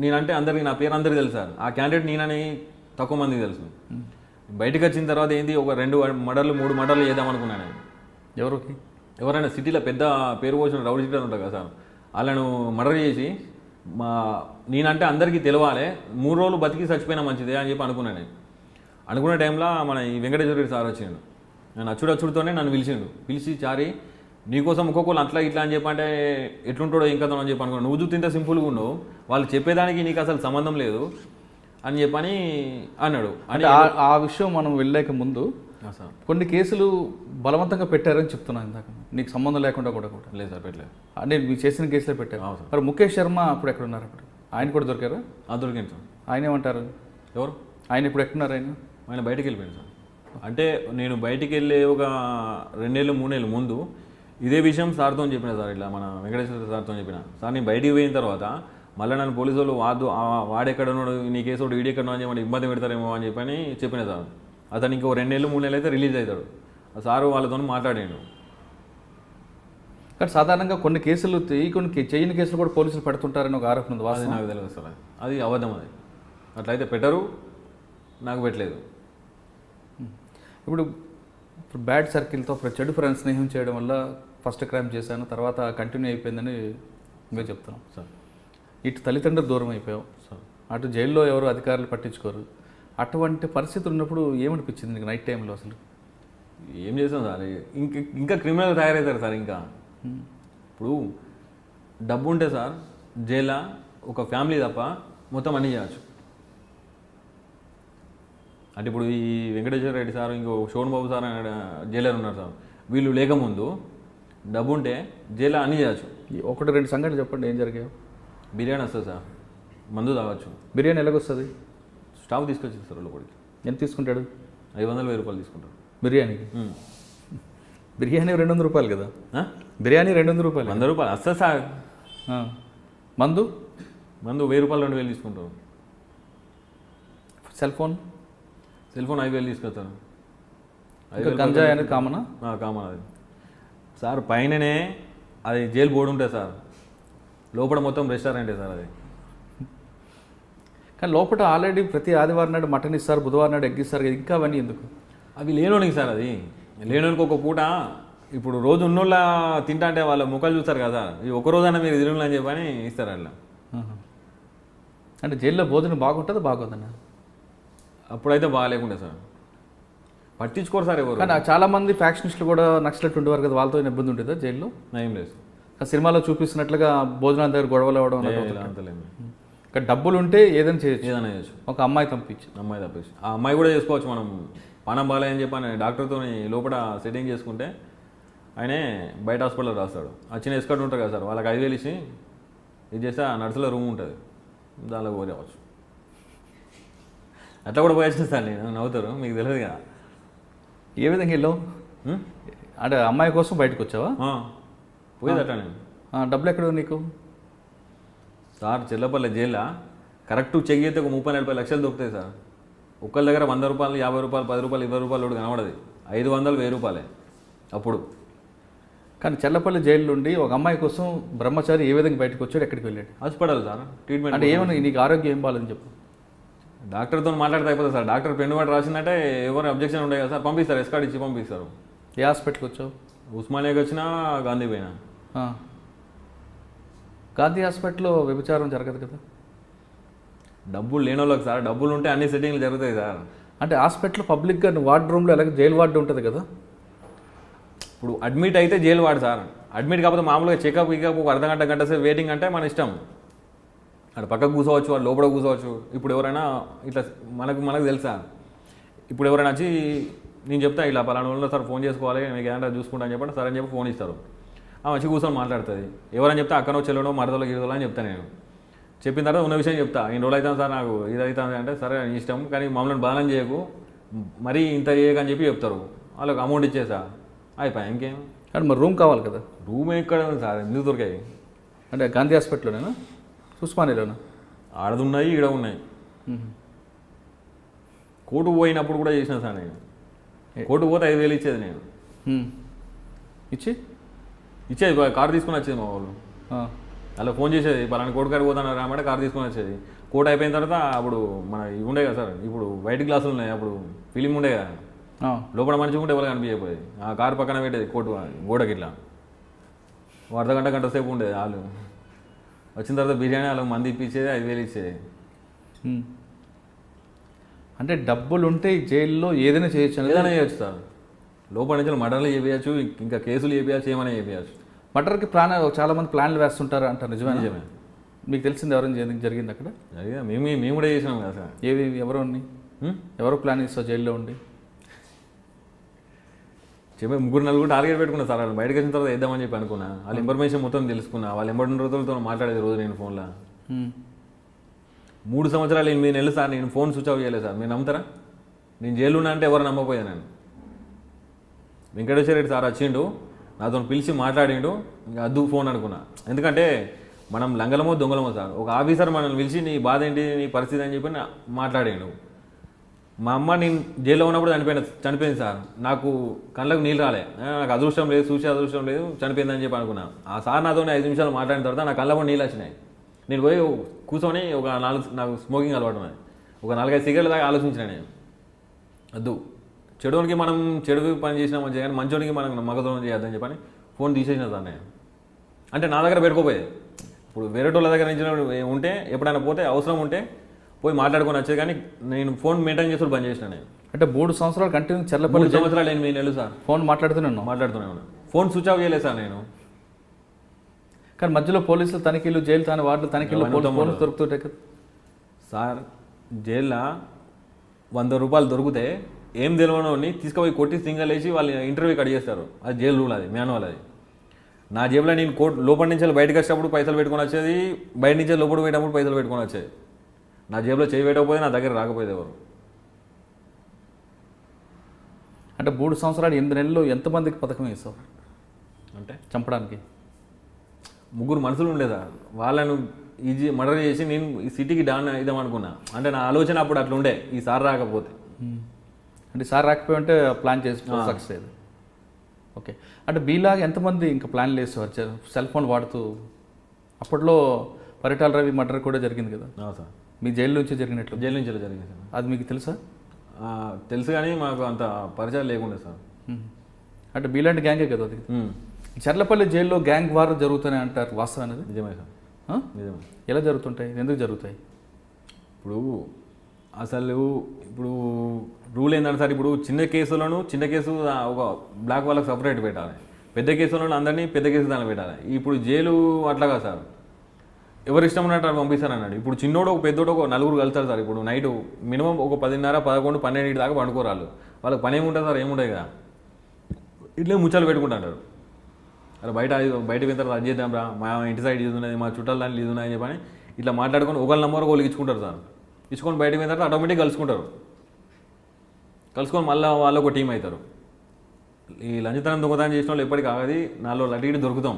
నేనంటే అందరికీ నా పేరు అందరికీ తెలుసు సార్. ఆ క్యాండిడేట్ నేనని తక్కువ మందికి తెలుసు. బయటకు వచ్చిన తర్వాత ఏంది ఒక 2 మర్డర్లు 3 మర్డర్లు చేద్దామనుకున్నాను. ఎవరైనా సిటీలో పెద్ద పేరు పోసిన రౌడీ షీటర్ ఉంటారు కదా సార్, వాళ్ళను మర్డర్ చేసి నేనంటే అందరికీ తెలవాలి, 3 రోజులు బతికి చచ్చిపోయినా మంచిదే అని చెప్పి అనుకున్నాను. అనుకునే టైంలో మన ఈ వెంకటేశ్వర రెడ్డి సార్ వచ్చిండు. నేను అచ్చుడచ్చుడితోనే నన్ను పిలిచి చారి నీకోసం ఒక్కొక్కరు అట్లా ఇట్లా అని చెప్పి అంటే ఎట్లుంటాడో ఇంకా అని చెప్పి అనుకున్నాను. నువ్వు చూస్తే సింపుల్గా ఉన్నావు, వాళ్ళు చెప్పేదానికి నీకు అసలు సంబంధం లేదు అని చెప్పని అన్నాడు. అంటే ఆ విషయం మనం వెళ్ళాక ముందు కొన్ని కేసులు బలవంతంగా పెట్టారని చెప్తున్నాను ఇందాక, నీకు సంబంధం లేకుండా కూడా లేదు సార్, పెట్టలేదు. అంటే మీరు చేసిన కేసులే పెట్టారు. మరి ముఖేష్ శర్మ అప్పుడు ఎక్కడ ఉన్నారు? అప్పుడు ఆయన కూడా దొరికారా? దొరికింది సార్. ఆయన ఏమంటారు? ఎవరు ఆయన ఇప్పుడు ఎక్కడున్నారు? ఆయన బయటికి వెళ్ళిపోయాడు సార్. అంటే నేను బయటికి వెళ్ళే ఒక 2 ఏళ్ళు 3 ఏళ్ళు ముందు ఇదే విషయం సార్తో చెప్పిన సార్. ఇట్లా మన వెంకటేశ్వర సార్తో చెప్పిన సార్, నేను బయటికి పోయిన తర్వాత మళ్ళీ నన్ను పోలీసు వాళ్ళు వాడెక్కడ ఉన్నాడు, నీ కేసు ఒకటి వీడి ఎక్కడ అని చెప్పి ఇబ్బంది పెడతారేమో అని చెప్పిన సార్. అతను ఇంకో 2 ఏళ్ళు 3 ఏళ్ళు అయితే రిలీజ్ అవుతాడు. సారు వాళ్ళతో మాట్లాడాడు. కానీ సాధారణంగా కొన్ని కేసులు కొన్ని చేయని కేసులు కూడా పోలీసులు పెడుతుంటారని ఒక ఆరోపణ ఉంది. అది నాకు తెలియదు సార్, అది అబద్ధం. అది అట్లయితే పెట్టరు, నాకు పెట్టలేదు. ఇప్పుడు బ్యాడ్ సర్కిల్తో చెడు ఫ్రెండ్స్ స్నేహం చేయడం వల్ల ఫస్ట్ క్రైమ్ చేశాను, తర్వాత కంటిన్యూ అయిపోయిందని మీరు చెప్తున్నాం సార్. ఇటు తల్లిదండ్రులు దూరం అయిపోయావు సార్, అటు జైల్లో ఎవరు అధికారులు పట్టించుకోరు. అటువంటి పరిస్థితులు ఉన్నప్పుడు ఏమనిపించింది నీకు నైట్ టైంలో? అసలు ఏం చేసాం సార్, ఇంకా క్రిమినల్ తయారవుతారు సార్. ఇంకా ఇప్పుడు డబ్బు ఉంటే సార్ జైల్లో ఒక ఫ్యామిలీ తప్ప మొత్తం అన్నీ చేయవచ్చు. అంటే ఇప్పుడు ఈ వెంకటేశ్వర రెడ్డి సార్, ఇంకో శోభన్ బాబు సార్ జైలర్ ఉన్నారు సార్, వీళ్ళు లేకముందు డబ్బు ఉంటే జైల్లో అన్నీ చేయవచ్చు. 1-2 సంఘటనలు చెప్పండి, ఏం జరిగాయి? బిర్యానీ వస్తుంది సార్, మందు తాగొచ్చు. బిర్యానీ ఎలాగొస్తుంది? స్టాఫ్ తీసుకొచ్చింది సార్ లోపలికి. ఎంత తీసుకుంటాడు? 500-1000 రూపాయలు తీసుకుంటారు బిర్యానీకి. బిర్యానీ 200 రూపాయలు కదా? బిర్యానీ 200 రూపాయలు. 100 రూపాయలు వస్తుంది సార్. మందు 1000 రూపాయలు 2000 తీసుకుంటారు. సెల్ ఫోన్ 5000 తీసుకొస్తారు. గంజాయి అనేది కామనా? కామన్. అది సార్ పైననే అది జైలు బోర్డు ఉంటుంది సార్, లోపల మొత్తం రెస్టారెంటే సార్ అది. కానీ లోపల ఆల్రెడీ ప్రతి ఆదివారం నాడు మటన్ ఇస్తారు, బుధవారం నాడు ఎగ్ ఇస్తారు, ఇంకా అవన్నీ ఎందుకు? అవి లేనోనికి సార్, అది లేనోనికి ఒక పూట. ఇప్పుడు రోజు ఉన్నోళ్ళ తింటా అంటే వాళ్ళ ముఖాలు చూస్తారు కదా, ఈ ఒక రోజైనా మీరు తిరుగులు అని చెప్పని ఇస్తారు అట్లా. ఆహా. అంటే జైల్లో భోజనం బాగుంటుందా బాగోదన్నా? అప్పుడైతే బాగాలేకుండే సార్, పట్టించుకోరు సార్ ఎవరు. కానీ చాలా మంది ఫ్యాక్షనిస్టులు కూడా నక్సలెట్ ఉండేవారు కదా, వాళ్ళతో ఏమైనా ఇబ్బంది ఉంటుందా జైల్లో? ఏం లేదు సార్. ఆ సినిమాలో చూపిస్తున్నట్లుగా భోజనాల దగ్గర గొడవలు అవ్వడం అంతలేదు. ఇక్కడ డబ్బులు ఉంటే ఏదైనా చేయొచ్చు. ఏదైనా చేయొచ్చు. ఒక అమ్మాయి పంపించి అమ్మాయి తప్పేసి ఆ అమ్మాయి కూడా చేసుకోవచ్చు. మనం పానం బాగాలేదని చెప్పని డాక్టర్తో లోపల సెట్టింగ్ చేసుకుంటే ఆయనే బయట హాస్పిటల్లో రాస్తాడు. ఆ చిన్న ఎస్కట్ ఉంటుంది కదా సార్, వాళ్ళకి 5,000 ఇచ్చి ఇది చేస్తే ఆ నర్సులో రూమ్ ఉంటుంది, దానిలో పోయి రావచ్చు. అట్లా కూడా పోయొచ్చు సార్. నేను నవ్వుతారు, మీకు తెలియదు కదా. ఏ విధంగా వెళ్ళావు? అంటే అమ్మాయి కోసం బయటకు వచ్చావా? పోయేది అట్లా నేను. డబ్బులు ఎక్కడ నీకు? సార్ చెల్లపల్లి జైల్లో కరెక్ట్ చెక్ చేస్తే ఒక 30-40 లక్షలు దొరుకుతాయి సార్. ఒక్కరి దగ్గర 100 రూపాయలు, 50 రూపాయలు, 10 రూపాయలు, 20 రూపాయలు కూడా కనబడదు. 500, 1000 రూపాయలే అప్పుడు. కానీ చెల్లపల్లి జైలు నుండి ఒక అమ్మాయి కోసం బ్రహ్మచారి ఏ విధంగా బయటకు వచ్చాడు, ఎక్కడికి వెళ్ళాడు? Hospital sir treatment. అంటే ఏమన్నా నీకు ఆరోగ్యం ఏం బాగాలని చెప్పు. డాక్టర్తో మాట్లాడితే అయిపోతుంది సార్. డాక్టర్ పెన్ను వాటి రాసిందంటే ఎవరు అబ్జెక్షన్ ఉండే కదా సార్, పంపిస్తారు, ఎస్కార్డ్ ఇచ్చి పంపిస్తారు. ఏ హాస్పిటల్కి వచ్చావు? ఉస్మానియాకి వచ్చినా, గాంధీ పోయినా. గాంధీ హాస్పిటల్లో వ్యభిచారం జరగదు కదా? డబ్బులు లేని వాళ్ళకి సార్, డబ్బులు ఉంటే అన్ని సెట్టింగ్లు జరుగుతాయి సార్. అంటే హాస్పిటల్ పబ్లిక్గా వార్డ్ రూమ్లో ఎలాగ జైలు వార్డు ఉంటుంది కదా? ఇప్పుడు అడ్మిట్ అయితే జైలు వాడు సార్. అడ్మిట్ కాకపోతే మామూలుగా చెకప్ ఇకప్ ఒక అర్ధ గంట సేపు వెయిటింగ్ అంటే మన ఇష్టం. అక్కడ పక్కకు కూర్చోవచ్చు, వాళ్ళు లోపల కూర్చోవచ్చు. ఇప్పుడు ఎవరైనా ఇట్లా మనకు తెలుసా, ఇప్పుడు ఎవరైనా వచ్చి నేను చెప్తా ఇలా పలానా వాళ్ళు సార్ ఫోన్ చేసుకోవాలి, మీకు ఏమంటే చూసుకుంటా అని చెప్పండి సరే అని చెప్పి ఫోన్ ఇస్తారు. మంచి కూర్చొని మాట్లాడుతుంది. ఎవరైనా చెప్తే అక్కనో చెల్లెనో మరదలో గిరదలో అని చెప్తాను నేను. చెప్పిన తర్వాత ఉన్న విషయం చెప్తా, ఇన్ని రోజులు అవుతాను సార్ నాకు ఇది అవుతుంది అంటే సరే నీ ఇష్టం, కానీ మమ్మల్ని బాధనం చేయకు, మరీ ఇంత చేయకని చెప్పి చెప్తారు. వాళ్ళకి అమౌంట్ ఇచ్చేసా అయిపోయా, ఇంకేం. కానీ మరి రూమ్ కావాలి కదా? రూమ్ ఎక్కడ ఉంది సార్, ఎందుకు దొరికాయి? అంటే గాంధీ హాస్పిటల్లోనేనా, ఉస్మానియాలోనా? ఆడది ఉన్నాయి, ఈడ ఉన్నాయి. కోర్టు పోయినప్పుడు కూడా చేసిన సార్ నేను. కోర్టు పోతే 5,000 ఇచ్చేది నేను. ఇచ్చేది కారు తీసుకొని వచ్చేది మా వాళ్ళు. అలా ఫోన్ చేసేది, పలానా కోర్టు కాడికి పోతాను రామంటే కారు తీసుకొని వచ్చేది. కోర్టు అయిపోయిన తర్వాత అప్పుడు మన ఇవి ఉండే కదా సార్, ఇప్పుడు వైట్ గ్లాసులు ఉన్నాయి, అప్పుడు ఫిలిం ఉండే కదా, లోపల మంచిగా ఉంటే ఎవరు కనిపించకపోయేది. ఆ కారు పక్కన పెట్టేది కోర్టు గోడకి ఇట్లా. గంట సేపు ఉండేది. వాళ్ళు వచ్చిన తర్వాత బిర్యానీ వాళ్ళకి మంది ఇప్పించేది, 5,000 ఇచ్చేది. అంటే డబ్బులు ఉంటే జైల్లో ఏదైనా చేయొచ్చు? ఏదైనా చేయొచ్చు సార్. లోపల నుంచి మర్డర్లు చేయవచ్చు, ఇంకా కేసులు చేయవచ్చు, ఏమైనా చేయవచ్చు. మర్డర్కి చాలా మంది ప్లాన్లు వేస్తుంటారు అంటారు, నిజమే? నిజమే. మీకు తెలిసింది ఎవరైనా జరిగింది అక్కడ? మేము కూడా చేసినాం కదా సార్. ఎవరు ప్లాన్ చేస్తావు జైల్లో ఉండి? చెప్పి 3-4 టార్గెట్ పెట్టుకున్నా సార్. వాళ్ళు బయటకు వచ్చిన తర్వాత వేద్దామని చెప్పి అనుకున్నా. వాళ్ళ ఇన్ఫర్మేషన్ మొత్తం తెలుసుకున్నా. వాళ్ళు 80 రోజులతో మాట్లాడేది రోజు నేను ఫోన్లో. 3 సంవత్సరాలు 8 నెలలు సార్ నేను ఫోన్ స్విచ్ ఆఫ్ చేయలేదు సార్. మీరు నమ్ముతారా? నేను జైలు ఉన్నా అంటే ఎవరు నమ్మపోయాను. నేను వెంకటేశ్వర రెడ్డి సార్ వచ్చిండు, నాతో పిలిచి మాట్లాడిండు, ఇంకా అద్దు ఫోన్ అనుకున్నా. ఎందుకంటే మనం లంగలమో దొంగలమో సార్. ఒక ఆఫీసర్ మనల్ని పిలిచి నీ బాధ ఏంటి, నీ పరిస్థితి అని చెప్పి మాట్లాడిండు. మా అమ్మ నేను జైల్లో ఉన్నప్పుడు చనిపోయింది సార్. నాకు కళ్ళకు నీళ్ళు రాలే, నాకు అదృష్టం లేదు, చూసే అదృష్టం లేదు, చనిపోయిందని చెప్పి అనుకున్నా. ఆ సార్ నాతో 5 నిమిషాలు మాట్లాడిన తర్వాత నా కళ్ళ కూడా నీళ్ళు వచ్చినాయి. నేను పోయి కూర్చొని నాకు స్మోకింగ్ అలవాటు ఉన్నది. ఒక 4-5 సిగరెట్ల దాకా ఆలోచించిన నేను. వద్దు, చెడునికి మనం చెడు పని చేసినా మంచిగా, కానీ మంచోడికి మనం మగదోనం చేయొద్దని చెప్పని ఫోన్ తీసేసిన సార్ నేను. అంటే నా దగ్గర పెట్టుకోపోయేది. ఇప్పుడు వేరే వాళ్ళ దగ్గర నుంచి ఉంటే ఎప్పుడైనా పోతే అవసరం ఉంటే పోయి మాట్లాడుకొని వచ్చేది, కానీ నేను ఫోన్ మెయింటైన్ చేస్తూ బంద్ చేసిన నేను. అంటే 3 సంవత్సరాలు కంటిన్యూ చెల్లపల్లి 3 సంవత్సరాలు 8 నెలలు సార్ ఫోన్ మాట్లాడుతూనే ఉన్నాను. ఫోన్ స్విచ్ ఆఫ్ చేయలేదు సార్ నేను. కానీ మధ్యలో పోలీసులు తనిఖీలు, జైలు వార్డులు తనిఖీలు దొరుకుతుంటాయి కదా సార్. జైల్లో 100 రూపాయలు దొరికితే ఏం తెలియని తీసుకుపోయి కొట్టి సింగల్ వేసి వాళ్ళు ఇంటర్వ్యూకి అడిగేస్తారు. అది జైలు రూల్, అది మాన్యువల్. అది నా జేబులో నేను లోపల నుంచి బయటకు వచ్చేటప్పుడు పైసలు పెట్టుకొని వచ్చేది, బయట నుంచి లోపల పోయేటప్పుడు పైసలు పెట్టుకొని వచ్చేది. నా జేబులో చేయి పెట్టకపోతే నా దగ్గర రాకపోయేది ఎవరు. అంటే 3 సంవత్సరాలు 8 నెలలు ఎంతమందికి పథకం వేసావు అంటే చంపడానికి? 3 మనుషులు ఉండేదా, వాళ్ళను ఈజీ మర్డర్ చేసి నేను ఈ సిటీకి డాన్ ఇద్దామనుకున్నా. అంటే నా ఆలోచన అప్పుడు అట్లా ఉండే, ఈసారి రాకపోతే. అంటే సార్ రాకపోయి ఉంటే ప్లాన్ చేసి సక్సెస్ అయ్యేది. ఓకే. అంటే బీలాగా ఎంతమంది ఇంకా ప్లాన్లు వేసేవారు సెల్ ఫోన్ వాడుతూ? అప్పట్లో పరిటాల రవి మర్డర్ కూడా జరిగింది కదా సార్, మీ జైలు నుంచి జరిగినట్లు? జైలు నుంచి జరిగింది సార్. అది మీకు తెలుసా? తెలుసు, కానీ మాకు అంత పరిచయం లేకుండా సార్. అంటే బీలాంటి గ్యాంగే కదా అది. చర్లపల్లి జైల్లో గ్యాంగ్ వార్ జరుగుతూనే అంటారు, వాస్తవం అనేది? నిజమే సార్. నిజం. ఎలా జరుగుతుంటాయి, ఎందుకు జరుగుతాయి? ఇప్పుడు అసలు ఇప్పుడు రూల్ ఏంటంటే సార్, ఇప్పుడు చిన్న కేసు ఒక బ్లాక్ వాళ్ళకి సపరేట్ పెట్టాలి, పెద్ద కేసులను అందరినీ పెద్ద కేసు దాన్ని పెట్టాలి. ఇప్పుడు జైలు అట్లాగా సార్, ఎవరు ఇష్టం ఉన్నట్టు వాళ్ళు పంపిస్తారు అన్నాడు. ఇప్పుడు చిన్నోడు ఒక పెద్దోడు ఒక నలుగురు కలుస్తారు సార్. ఇప్పుడు నైట్ మినిమం ఒక 10:30, 11, 12 దాకా పండుకోరాళ్ళు. వాళ్ళకి పని ఏముంటుంది సార్, ఏముంటాయి కదా, ఇట్లే ముచ్చాలు పెట్టుకుంటారు. అరే బయట పోయిన తర్వాత అది చేద్దాం రా, మా ఇంటి సైడ్ ఇది ఉన్నది, మా చుట్టాల దాంట్లో ఇది ఉన్నది అని చెప్పని ఇట్లా మాట్లాడుకొని ఒకళ్ళ నంబర్ ఒకళ్ళకి ఇచ్చుకుంటారు సార్. ఇచ్చుకొని బయట పోయిన తర్వాత ఆటోమేటిక్గా కలుసుకొని మళ్ళీ వాళ్ళు ఒక టీం అవుతారు. ఈ లంచతనం దొంగతనం చేసిన వాళ్ళు ఎప్పటికీ ఆగది, నాలో లటికి దొరుకుతాం.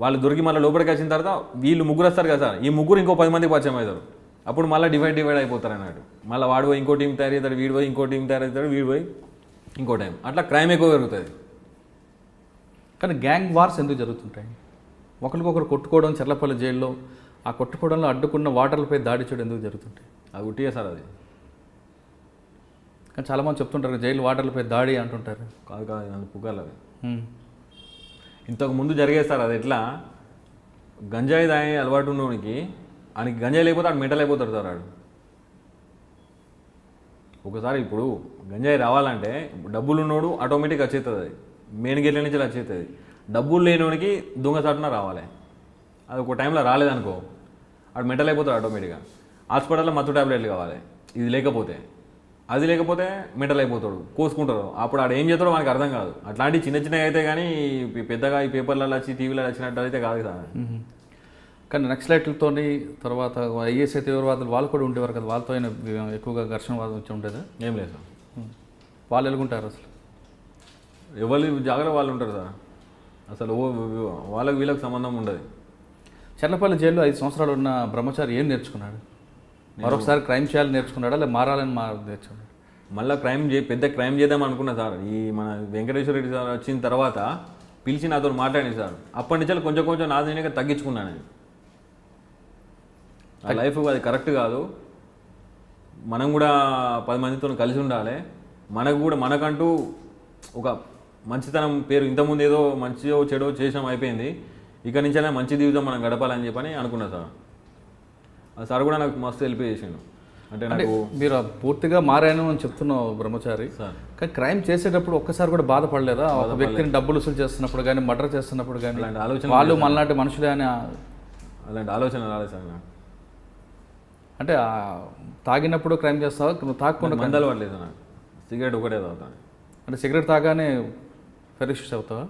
వాళ్ళు దొరికి మళ్ళీ లోపలికి వచ్చిన తర్వాత వీళ్ళు ముగ్గురు వస్తారు కదా సార్, ఈ ముగ్గురు ఇంకో 10 మందికి పరిచయం అవుతారు. అప్పుడు మళ్ళీ డివైడ్ అయిపోతారు అన్నట్టు. మళ్ళీ వాడు పోయి ఇంకో టీం తయారవుతాడు, వీడు పోయి ఇంకో టీం తయారవుతాడు, వీడు పోయి ఇంకో టైం, అట్లా క్రైమ్ ఎక్కువ జరుగుతుంది. కానీ గ్యాంగ్ వార్స్ ఎందుకు జరుగుతుంటాయి? ఒకరికొకరు కొట్టుకోవడం, చర్లపల్లి జైల్లో ఆ కొట్టుకోవడంలో అడ్డుకున్న వాటర్లపై దాడి చేయడం ఎందుకు జరుగుతుంటాయి? అది ఉట్టిగా సార్, అది కానీ చాలామంది చెప్తుంటారు జైలు వాటర్లపై దాడి అంటుంటారు. కాదు అది పుకార్లు అవి. ఇంతకు ముందు జరిగేది సార్. అది ఎట్లా, గంజాయి తాగే అలవాటు ఉన్నోనికి ఆయనకి గంజాయి లేకపోతే ఆడు మెంటల్ అయిపోతాడు సార్. ఆడు ఒకసారి ఇప్పుడు గంజాయి రావాలంటే డబ్బులు ఉన్నోడు ఆటోమేటిక్గా వచ్చేస్తుంది, అది మెయిన్ గేట్ల నుంచి వచ్చేస్తుంది. డబ్బులు లేనివానికి దొంగసాటున రావాలి. అది ఒక టైంలో రాలేదనుకో ఆడు మెంటల్ అయిపోతాడు ఆటోమేటిక్గా. హాస్పిటల్లో మత్తు ట్యాబ్లెట్లు కావాలి, ఇది లేకపోతే అది లేకపోతే మెంటల్ అయిపోతాడు, కోసుకుంటారు. అప్పుడు ఆడు ఏం చేస్తాడో మనకు అర్థం కాదు. అట్లాంటి చిన్నగా అయితే కానీ పెద్దగా ఈ పేపర్లలో వచ్చి టీవీలో వచ్చినట్టు అయితే కాదు కదా. కానీ నక్సలైట్లతో తర్వాత ఐఎస్ఐ తీవ్రవాదులు వాళ్ళు కూడా ఉండేవారు కదా, వాళ్ళతో అయినా ఎక్కువగా ఘర్షణ వచ్చి ఉండేదా? ఏం లేదు సార్. వాళ్ళు ఎలుగుంటారు అసలు, ఎవరి జాగ్రత్త వాళ్ళు ఉంటారు సార్. అసలు వాళ్ళకి వీళ్ళకి సంబంధం ఉండదు. చర్లపల్లి జైల్లో 5 సంవత్సరాలు ఉన్న బ్రహ్మచారి ఏం నేర్చుకున్నాడు? మరొకసారి క్రైమ్ చేయాలని నేర్చుకున్నాడా, లేదా మారాలని నేర్చుకున్నాడు? మళ్ళీ పెద్ద క్రైమ్ చేద్దాం అనుకున్నా సార్. ఈ మన వెంకటేశ్వర రెడ్డి సార్ వచ్చిన తర్వాత పిలిచి నాతో మాట్లాడింది సార్. అప్పటి నుంచి కొంచెం నాదీనిగా తగ్గించుకున్నాను నేను. ఆ లైఫ్ అది కరెక్ట్ కాదు. మనం కూడా 10 మందితో కలిసి ఉండాలి. మనకంటూ ఒక మంచితనం పేరు, ఇంతకుముందు ఏదో మంచిదో చెడో చేసాం అయిపోయింది, ఇక నుంచి అయినా మంచి జీవితం మనం గడపాలని చెప్పని అనుకున్నా సార్. ఆ సార్ కూడా నాకు మస్తు హెల్ప్ చేసిండు. అంటే నాకు మీరు పూర్తిగా మారాను అని చెప్తున్నావు బ్రహ్మచారి సార్, కానీ క్రైమ్ చేసేటప్పుడు ఒక్కసారి కూడా బాధపడలేదా? ఒక వ్యక్తిని డబ్బులు వసూలు చేస్తున్నప్పుడు కానీ, మర్డర్ చేస్తున్నప్పుడు కానీ, అలాంటి ఆలోచన వాళ్ళు మనలాంటి మనుషులే అని అలాంటి ఆలోచన రాలేదు సార్ నాకు. అంటే తాగినప్పుడు క్రైమ్ చేస్తావా, నువ్వు తాగకుండా? మందలు పడలేదు నాకు, సిగరెట్ ఒకటే తాగుతాను. అంటే సిగరెట్ తాగానే ఫెరిష్ అవుతావా?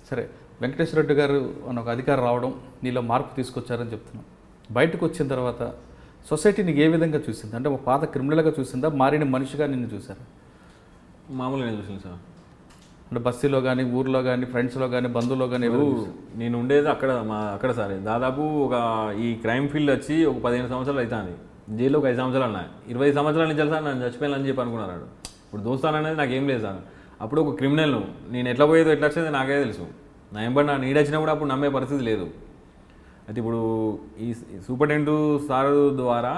సరే, వెంకటేశ్వర రెడ్డి గారు అని ఒక అధికారం రావడం నీలో మార్పు తీసుకొచ్చారని చెప్తున్నాం. బయటకు వచ్చిన తర్వాత సొసైటీ నీకు ఏ విధంగా చూసింది? అంటే ఒక పాత క్రిమినల్గా చూసిందా, మారిన మనిషిగా నిన్ను చూసారా? మామూలుగా నేను చూసాను సార్. అంటే బస్తీలో కానీ, ఊర్లో కానీ, ఫ్రెండ్స్లో కానీ, బంధువులో కానీ? నేను ఉండేది అక్కడ సార్. దాదాపు ఈ క్రైమ్ ఫీల్డ్ వచ్చి ఒక 15 సంవత్సరాలు అవుతుంది. జైల్లో ఒక 5 సంవత్సరాలు ఉన్నాయి. 20 సంవత్సరాల నుంచి సార్ నన్ను చచ్చిపోయాలని చెప్పి అనుకున్నాడు. ఇప్పుడు దోస్తాను అనేది నాకేం లేదు సార్. అప్పుడు ఒక క్రిమినల్ను నేను ఎట్లా పోయేదో ఎట్లా వచ్చేది నాకే తెలుసు. నా ఎంబడి నా నీడొచ్చినా కూడా అప్పుడు నమ్మే పరిస్థితి లేదు. అయితే ఇప్పుడు ఈ సూపరింటెండెంట్ సార్ ద్వారా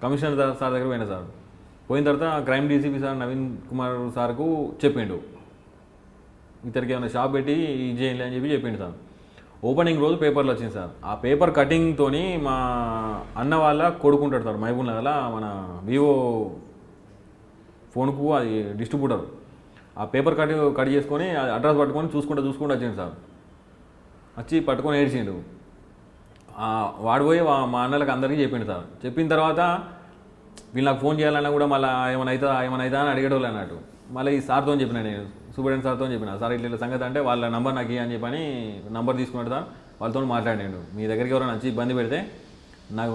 కమిషనర్ సార్ దగ్గర పోయినా సార్. పోయిన తర్వాత crime DCP sir Naveen Kumar సార్కు చెప్పిండు, ఇతరికి ఏమైనా షాప్ పెట్టి ఇది చేయాలి అని చెప్పిండు సార్. ఓపెనింగ్ రోజు పేపర్లో వచ్చింది సార్. ఆ పేపర్ కటింగ్తో మా అన్న వాళ్ళ కొడుకుంటాడు సార్ మహబూబ్ నగర్లో, మన వివో ఫోన్కు అది డిస్ట్రిబ్యూటర్. ఆ పేపర్ కట్ చేసుకొని అడ్రస్ పట్టుకొని చూసుకుంటూ వచ్చిండు సార్. వచ్చి పట్టుకొని ఏడ్చిండు. వాడు పోయి మా అన్నలకు అందరికీ చెప్పిండు సార్. చెప్పిన తర్వాత వీళ్ళు నాకు ఫోన్ చేయాలన్నా కూడా మళ్ళీ ఏమైనా అవుతా అని అడిగేటోళ్ళు అన్నట్టు. మళ్ళీ ఈ సార్తో చెప్పిన, నేను సూపరింటెండెంట్ సార్తో చెప్పిన, సార్ ఇట్లా సంగతి అంటే వాళ్ళ నంబర్ నాకు అని చెప్పని నంబర్ తీసుకున్నాడు సార్. వాళ్ళతో మాట్లాడాడు, మీ దగ్గరికి ఎవరైనా వచ్చి ఇబ్బంది పెడితే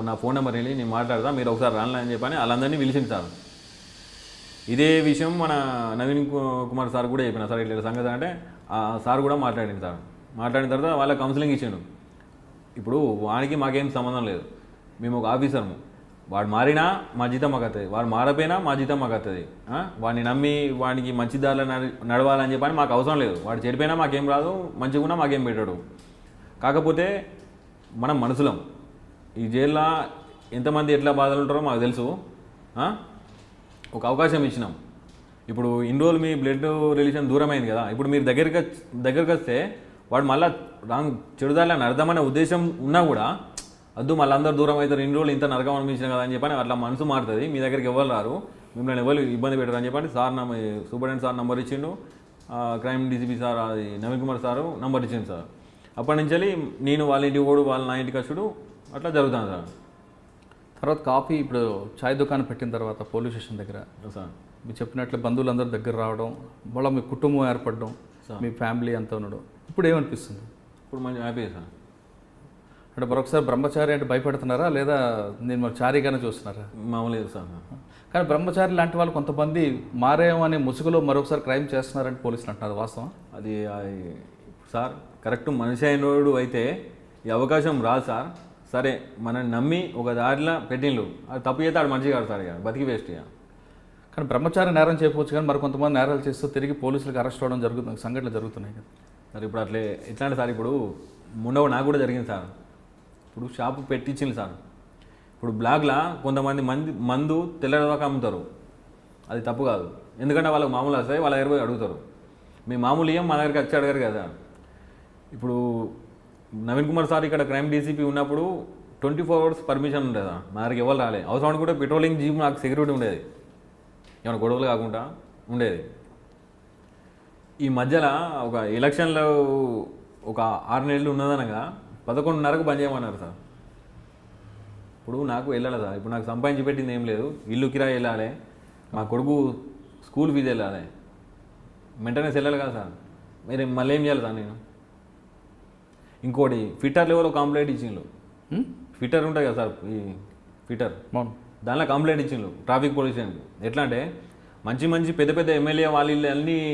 నా ఫోన్ నెంబర్ వెళ్ళి నేను మాట్లాడతా, మీరు ఒకసారి రాను అని చెప్పని వాళ్ళందరినీ పిలిచింది సార్. ఇదే విషయం మన నవీన్ కుమార్ సార్ కూడా చెప్పిన, సార్ ఇట్లా సంగతి అంటే ఆ సార్ కూడా మాట్లాడింది సార్. మాట్లాడిన తర్వాత వాళ్ళకి కౌన్సిలింగ్ ఇచ్చిండు. ఇప్పుడు వానికి మాకేం సంబంధం లేదు, మేము ఒక ఆఫీసర్ము. వాడు మారినా మా జీతం మాకు వస్తుంది, వాడు మారపోయినా మా జీతం మాకు వస్తుంది. వాడిని నమ్మి వాడికి మంచి దారిలో నడవాలని చెప్పని మాకు అవసరం లేదు. వాడు చెడిపోయినా మాకేం రాదు, మంచిగా మాకేం పెట్టాడు. కాకపోతే మనం మనుషులం. ఈ జైల్లో ఎంతమంది ఎట్లా బాధలు ఉంటారో మాకు తెలుసు. ఒక అవకాశం ఇచ్చినాం. ఇప్పుడు ఇన్ని రోజులు మీ బ్లడ్ రిలేషన్ దూరం అయింది కదా, ఇప్పుడు మీరు దగ్గరికి వస్తే వాడు మళ్ళీ రాంగ్ చెడుదారి అని అర్థమనే ఉద్దేశం ఉన్నా కూడా వద్దు మళ్ళీ అందరూ దూరం అవుతారు, ఇన్ని రోజులు ఇంత నరకం అనిపించిన కదా అని చెప్పని అట్లా మనసు మారుతుంది. మీ దగ్గరికి ఎవరు రారు, మిమ్మల్ని ఎవరు ఇబ్బంది పెట్టరు అని చెప్పండి సార్ సూపరింటెండెంట్ సార్ నంబర్ ఇచ్చిండు, క్రైమ్ డీసీపీ సార్ అది నవీన్ కుమార్ సారు నంబర్ ఇచ్చింది సార్. అప్పటి నుంచి నేను వాళ్ళ ఇంటికి పోడు, వాళ్ళ నా ఇంటికి వచ్చుడు అట్లా జరుగుతుంది సార్. తర్వాత కాఫీ ఇప్పుడు చాయ్ దుకాణం పెట్టిన తర్వాత పోలీస్ స్టేషన్ దగ్గర సార్ మీరు చెప్పినట్లు బంధువులందరూ దగ్గర రావడం, మళ్ళీ మీ కుటుంబం ఏర్పడడం, మీ ఫ్యామిలీ అంతా ఉండడం, ఇప్పుడు ఏమనిపిస్తుంది? ఇప్పుడు మంచి హ్యాపీ సార్. అంటే మరొకసారి బ్రహ్మచారి అంటే భయపడుతున్నారా లేదా నేను మరి చారీగానే చూస్తున్నారా? మామూలు సార్. కానీ బ్రహ్మచారి లాంటి వాళ్ళు కొంతమంది మారేమో అనే ముసుగులో మరొకసారి క్రైమ్ చేస్తున్నారని పోలీసులు అంటున్నారు, వాస్తవం? అది సార్ కరెక్ట్ మనిషి అయినోడు అయితే ఈ అవకాశం రాదు సార్. సరే మనల్ని నమ్మి ఒక దారిలో పెట్టిండ్రు, అది తప్పు చేస్తే ఆడు మనిషి కాదు సార్, ఇక బతికి వేస్ట్. ఇక కానీ బ్రహ్మచారి నేరం చేయకపోవచ్చు, కానీ మరి కొంతమంది నేరాలు చేస్తూ తిరిగి పోలీసులకు అరెస్ట్ అవ్వడం జరుగుతుంది, సంఘటనలు జరుగుతున్నాయి కదా సార్. ఇప్పుడు అట్లే ఎట్లా అంటే సార్, ఇప్పుడు మొన్న నాకు కూడా జరిగింది సార్. ఇప్పుడు షాపు పెట్టించింది సార్. ఇప్పుడు బ్లాక్లో కొంతమంది మందు తెల్లదాకా అమ్ముతారు, అది తప్పు కాదు. ఎందుకంటే వాళ్ళకి మామూలు వస్తాయి, వాళ్ళ దగ్గర పోయి అడుగుతారు. మీ మామూలు ఏం మా దగ్గరికి వచ్చి అడగారు కదా. ఇప్పుడు నవీన్ కుమార్ సార్ ఇక్కడ క్రైమ్ డీసీపీ ఉన్నప్పుడు 24 hours పర్మిషన్ ఉండేదా, మా దగ్గరికి ఎవరు రాలే. అవసరం కూడా పెట్రోలింగ్ జీప్ నాకు సెక్యూరిటీ ఉండేది, ఏమైనా గొడవలు కాకుండా ఉండేది. ఈ మధ్యలో ఒక ఎలక్షన్లో ఒక 6 నెలలు ఉన్నదనగా 11:30కు బంద్ చేయమన్నారు సార్. ఇప్పుడు నాకు వెళ్ళాలి సార్, ఇప్పుడు నాకు సంపాదించి పెట్టింది ఏం లేదు, ఇల్లు కిరాయి వెళ్ళాలి, మా కొడుకు స్కూల్ ఫీజు వెళ్ళాలి, మెయింటెనెన్స్ వెళ్ళాలి కదా సార్. మీరు మళ్ళీ ఏం చేయాలి సార్ నేను? ఇంకోటి ఫిట్టర్ లెవెల్లో కంప్లైంట్ ఇచ్చిండ్రు. ఫిట్టర్ ఉంటుంది కదా సార్, ఈ ఫిట్టర్ దానిలో కంప్లైంట్ ఇచ్చిండ్రు ట్రాఫిక్ పొల్యూషన్. ఎట్లా అంటే మంచి పెద్ద పెద్ద ఎమ్మెల్యే వాళ్ళ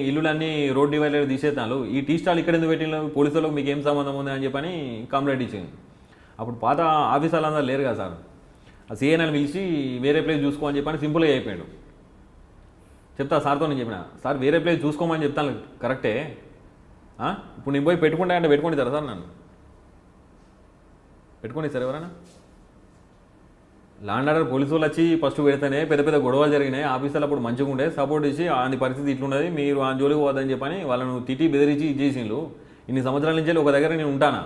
ఇల్లులన్నీ రోడ్ డివైడర్ తీసేస్తాను, ఈ టీ స్టాల్ ఇక్కడ ఎందుకు పెట్టిన పోలీసులకు మీకు ఏం సంబంధం ఉంది అని చెప్పని కంప్లైంట్ ఇచ్చింది. అప్పుడు పాత ఆఫీసర్లందరూ లేరు కదా సార్, ఆ సీఎన్ఎల్ పిలిచి వేరే ప్లేస్ చూసుకో అని చెప్పని సింపుల్గా అయిపోయాడు. చెప్తా సార్తో నేను చెప్పిన, సార్ వేరే ప్లేస్ చూసుకోమని చెప్తాను కరెక్టే, ఇప్పుడు నేను పోయి పెట్టుకుంటా అంటే పెట్టుకుంటారా సార్? నన్ను పెట్టుకోండి సార్ ఎవరైనా. ల్యాండ్ ఆర్డర్ పోలీసు వాళ్ళు వచ్చి ఫస్ట్ పెడితేనే పెద్ద గొడవలు జరిగినాయి, ఆఫీసర్లు అప్పుడు మంచిగా ఉండే సపోర్ట్ ఇచ్చి అది పరిస్థితి ఇట్లున్నది, మీరు ఆ జోలికి పోదని చెప్పని వాళ్ళను తిట్టి బెదిరించి ఇచ్చేసిండ్రు. ఇన్ని సంవత్సరాల నుంచి ఒక దగ్గర నేను ఉంటానా,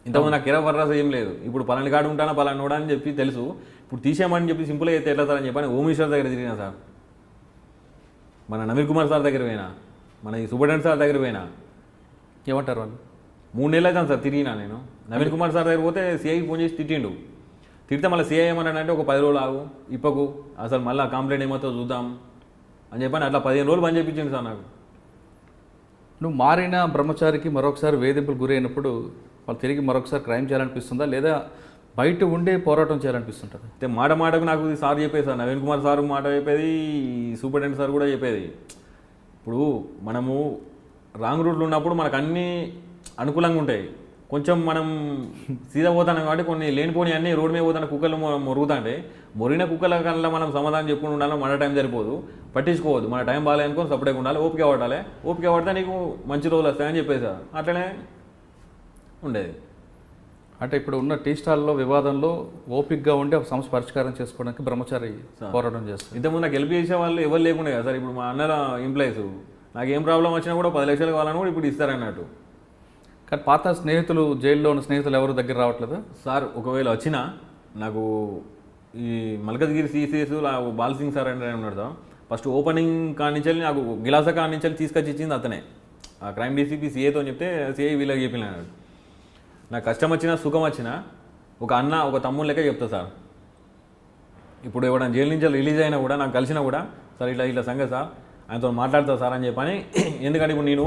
ఇంతకుముందు నాకు కిరా వర్రాస ఏం లేదు, ఇప్పుడు పలాని కాడు ఉంటానా పలాని నోడా అని చెప్పి తెలుసు. ఇప్పుడు తీసేయమని చెప్పి సింపుల్గా అయితే ఎట్లా సార్ అని చెప్పని హోమ్ మినిస్టర్ దగ్గర తిరిగినా సార్, మన నవీన్ కుమార్ సార్ దగ్గర పోయినా, మన ఈ సూపరింటెండెంట్ సార్ దగ్గర పోయినా. ఏమంటారు వాళ్ళు? 3 నెలలు అవుతాను సార్ తిరిగినా నేను. నవీన్ కుమార్ సార్ దగ్గర పోతే సిఐకి ఫోన్ చేసి తిట్టిండు. తిడితే మళ్ళీ సీఐ ఏమన్నాడంటే ఒక 10 రోజులు ఆగు, ఇప్పకు అసలు మళ్ళీ కంప్లైంట్ ఏమవుతుందో చూద్దాం అని చెప్పని అట్లా 15 రోజులు పని చేయించండి సార్ నాకు. నువ్వు మారిన బ్రహ్మచారికి మరొకసారి వేధింపులు గురైనప్పుడు వాళ్ళు తిరిగి మరొకసారి క్రైమ్ చేయాలనిపిస్తుందా లేదా బయట ఉండే పోరాటం చేయాలనిపిస్తుంటుంది? అయితే మాటకు నాకు సార్ చెప్పేది సార్, నవీన్ కుమార్ సార్ మాట చెప్పేది, సూపరింటెండెంట్ సార్ కూడా చెప్పేది. ఇప్పుడు మనము రాంగ్ రూట్లో ఉన్నప్పుడు మనకు అన్నీ అనుకూలంగా ఉంటాయి, కొంచెం మనం సీదా పోతాం కాబట్టి కొన్ని లేనిపోని అన్నీ రోడ్డు మీద పోతాను కుక్కలు మొరుగుతాంటే మొరిగిన కుక్కల కల్లా మనం సమాధానం చెప్పుకుని ఉండాలి. మన టైం సరిపోదు, పట్టించుకోవద్దు, మన టైం బాగాలేనుకొని సపరేట్గా ఉండాలి, ఓపిక పడాలి, ఓపిక పడితే నీకు మంచి రోజులు వస్తాయని చెప్పేసారు. అట్లనే ఉండేది. అంటే ఇప్పుడు ఉన్న టీ స్టాల్లో వివాదంలో ఓపిక్గా ఉండి ఒక సమస్య పరిష్కారం చేసుకోవడానికి బ్రహ్మచారి పోరాటం చేస్తారు. ఇంతకుముందు నాకు హెల్ప్ చేసే వాళ్ళు ఎవరు లేకుండా కదా సార్. ఇప్పుడు మా అన్నల ఎంప్లాయీస్ నాకు ఏం ప్రాబ్లం వచ్చినా కూడా 10 లక్షలు కావాలని కూడా ఇప్పుడు ఇస్తారన్నట్టు. కానీ పాత స్నేహితులు, జైల్లో ఉన్న స్నేహితులు ఎవరు దగ్గర రావట్లేదు సార్. ఒకవేళ వచ్చినా నాకు ఈ మల్కజ్గిరి సిసిఎస్ బాల్సింగ్ సార్ అంటే ఉన్నాడు, ఫస్ట్ ఓపెనింగ్ కానించాలి నాకు గిలాస కానించాలి తీసుకొచ్చి ఇచ్చింది అతనే. ఆ క్రైమ్ డీసీపీ సిఏతో చెప్తే సిఐ వీళ్ళకి చెప్పినాడు. నాకు కష్టం వచ్చినా సుఖం వచ్చినా ఒక అన్న ఒక తమ్ముడు లెక్క చెప్తా సార్. ఇప్పుడు ఎవడన్నా జైలు నుంచి రిలీజ్ అయినా కూడా నాకు కలిసినా కూడా సార్ ఇట్లా సంగతి సార్ ఆయనతో మాట్లాడతా సార్ అని చెప్పని. ఎందుకంటే ఇప్పుడు నేను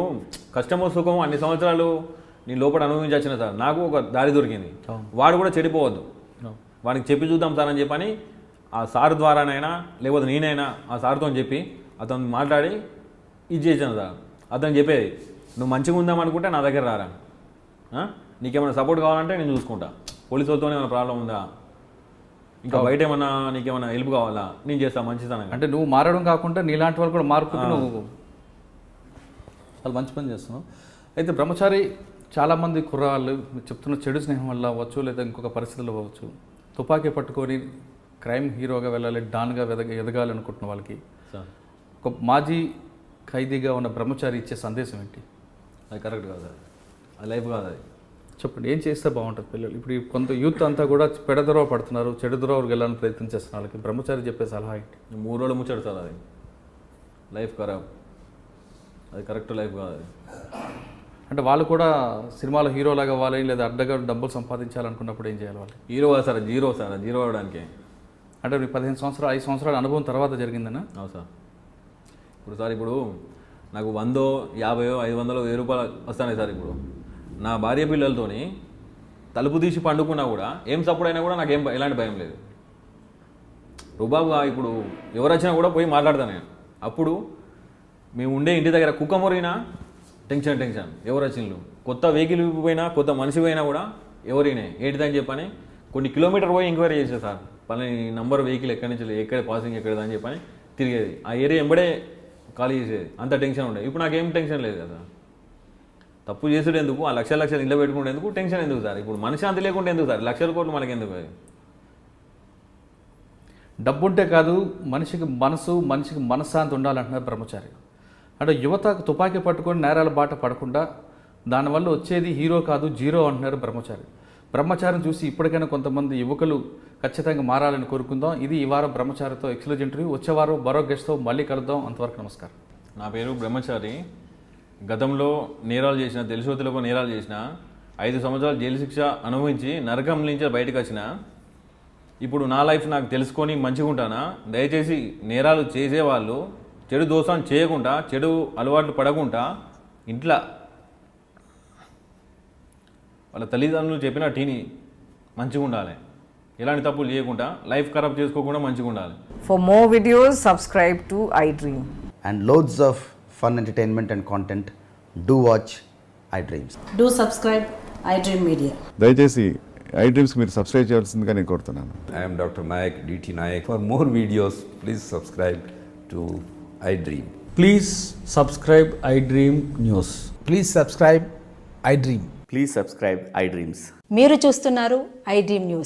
కష్టమో సుఖమో అన్ని సంవత్సరాలు నేను లోపల అనుభవించి వచ్చిన సార్, నాకు ఒక దారి దొరికింది. వాడు కూడా చెడిపోవద్దు, వాడికి చెప్పి చూద్దాం సార్ అని చెప్పని ఆ సార్ ద్వారానైనా లేకపోతే నేనైనా ఆ సార్తో చెప్పి అతను మాట్లాడి ఇది చేసాను సార్. అతను చెప్పేది నువ్వు మంచిగా ఉందామనుకుంటే నా దగ్గర రారా, నీకేమైనా సపోర్ట్ కావాలంటే నేను చూసుకుంటా, పోలీసు వాళ్ళతో ఏమైనా ప్రాబ్లం ఉందా, ఇంకా బయట ఏమన్నా నీకేమైనా హెల్ప్ కావాలా నేను చేస్తాను మంచితనంగా. అంటే నువ్వు మారడం కాకుండా నీలాంటి వాళ్ళు కూడా మార్పుకు నువ్వు చాలా మంచి పని చేస్తున్నావు. అయితే బ్రహ్మచారి చాలామంది కుర్రాళ్ళు చెప్తున్న చెడు స్నేహం వల్ల అవ్వచ్చు లేదా ఇంకొక పరిస్థితుల్లో అవ్వచ్చు, తుపాకీ పట్టుకొని క్రైమ్ హీరోగా వెళ్ళాలి, డాన్గా ఎదగాలి అనుకుంటున్న వాళ్ళకి ఒక మాజీ ఖైదీగా ఉన్న బ్రహ్మచారి ఇచ్చే సందేశం ఏంటి? అది కరెక్ట్ కాదు సార్. అది లైఫ్ కాదు అది. చెప్పండి, ఏం చేస్తే బాగుంటుంది పిల్లలు? ఇప్పుడు ఈ కొంత యూత్ అంతా కూడా పెడదరవ పడుతున్నారు, చెడు దొరవకు వెళ్ళాలని ప్రయత్నం చేస్తున్న వాళ్ళకి బ్రహ్మచారి చెప్పే సలహా ఏంటి? 3 రోజులు ముచ్చడు సార్ అది. లైఫ్ ఖరాబ్, అది కరెక్ట్ లైఫ్ కాదు అది. అంటే వాళ్ళు కూడా సినిమాలో హీరోలాగా అవ్వాలి లేదా అడ్డగా డబ్బులు సంపాదించాలనుకున్నప్పుడు ఏం చేయాలి వాళ్ళు? హీరో కాదు సార్, జీరో సార్, జీరో అవడానికి. అంటే మీకు 15 సంవత్సరాలు 5 సంవత్సరాల అనుభవం తర్వాత జరిగిందనా? అవును సార్. ఇప్పుడు సార్ ఇప్పుడు నాకు 100, 50, 500, 1000 రూపాయలు వస్తున్నాయి సార్. ఇప్పుడు నా భార్య పిల్లలతోని తలుపు తీసి పండుకున్నా కూడా ఏం సపోర్ట్ అయినా కూడా నాకు ఎలాంటి భయం లేదు. రుబాబుగా ఇప్పుడు ఎవరు వచ్చినా కూడా పోయి మాట్లాడతాను నేను. అప్పుడు మేము ఉండే ఇంటి దగ్గర కుక్క మొరిగినా టెన్షన్ ఎవరు వచ్చిండ్రు, కొత్త వెహికల్ పోయినా కొత్త మనిషి పోయినా కూడా ఎవరినే ఏంటిదని చెప్పని కొన్ని కిలోమీటర్ పోయి ఎంక్వైరీ చేసేది సార్. పలాని నంబర్ వెహికల్ ఎక్కడి నుంచి ఎక్కడ పాసింగ్ ఎక్కడదని చెప్పని తిరిగేది. ఆ ఏరియా ఎంబడే ఖాళీ చేసేది. అంత టెన్షన్ ఉండేది. ఇప్పుడు నాకేం టెన్షన్ లేదు కదా. తప్పు చేసుడు ఎందుకు, ఆ లక్షలు ఇంట్లో పెట్టుకుంటే ఎందుకు, టెన్షన్ ఎందుకు సార్? ఇప్పుడు మనశ్శాంతి లేకుండా ఎందుకు సార్? లక్షల కోట్లు మనకి ఎందుకు? అది డబ్బుంటే కాదు, మనిషికి మనశ్శాంతి ఉండాలంటున్నారు బ్రహ్మచారి. అంటే యువతకు తుపాకీ పట్టుకొని నేరాల బాట పడకుండా దానివల్ల వచ్చేది హీరో కాదు జీరో అంటున్నారు బ్రహ్మచారి. బ్రహ్మచారిని చూసి ఇప్పటికైనా కొంతమంది యువకులు ఖచ్చితంగా మారాలని కోరుకుందాం. ఇది ఈ వారం బ్రహ్మచారితో ఎక్స్క్లూజివ్ ఇంటర్వ్యూ. వచ్చే వారం మరో గెస్ట్తో మళ్ళీ కలుద్దాం. అంతవరకు నమస్కారం. నా పేరు బ్రహ్మచారి. గతంలో నేరాలు చేసిన, తెలిసో తెలియకో నేరాలు చేసిన, 5 సంవత్సరాలు జైలు శిక్ష అనుభవించి నరకం నుంచి బయటకు వచ్చిన, ఇప్పుడు నా లైఫ్ నాకు తెలుసుకొని మంచిగా ఉంటానా? దయచేసి నేరాలు చేసేవాళ్ళు చెడు దోషాన్ని చేయకుండా, చెడు అలవాట్లు పడకుండా ఇంట్లో వాళ్ళ తల్లిదండ్రులు చెప్పిన టీని మంచిగా ఉండాలి. ఎలాంటి తప్పులు చేయకుండా, లైఫ్ ఖరాబ్ చేసుకోకుండా మంచిగా ఉండాలి. For more videos, subscribe to iDream. And loads of fun entertainment and content, do watch iDreams. Do subscribe iDream Media. దయచేసి iDreamsకి మీరు సబ్స్క్రైబ్ చేయాల్సిందిగా నేను కోరుతున్నాను. I am Dr. Nayak, DT Nayak. For more videos, please subscribe to iDream. Please subscribe iDream News. Please subscribe iDream. Please subscribe iDreams. మీరు చూస్తున్నారు iDream News.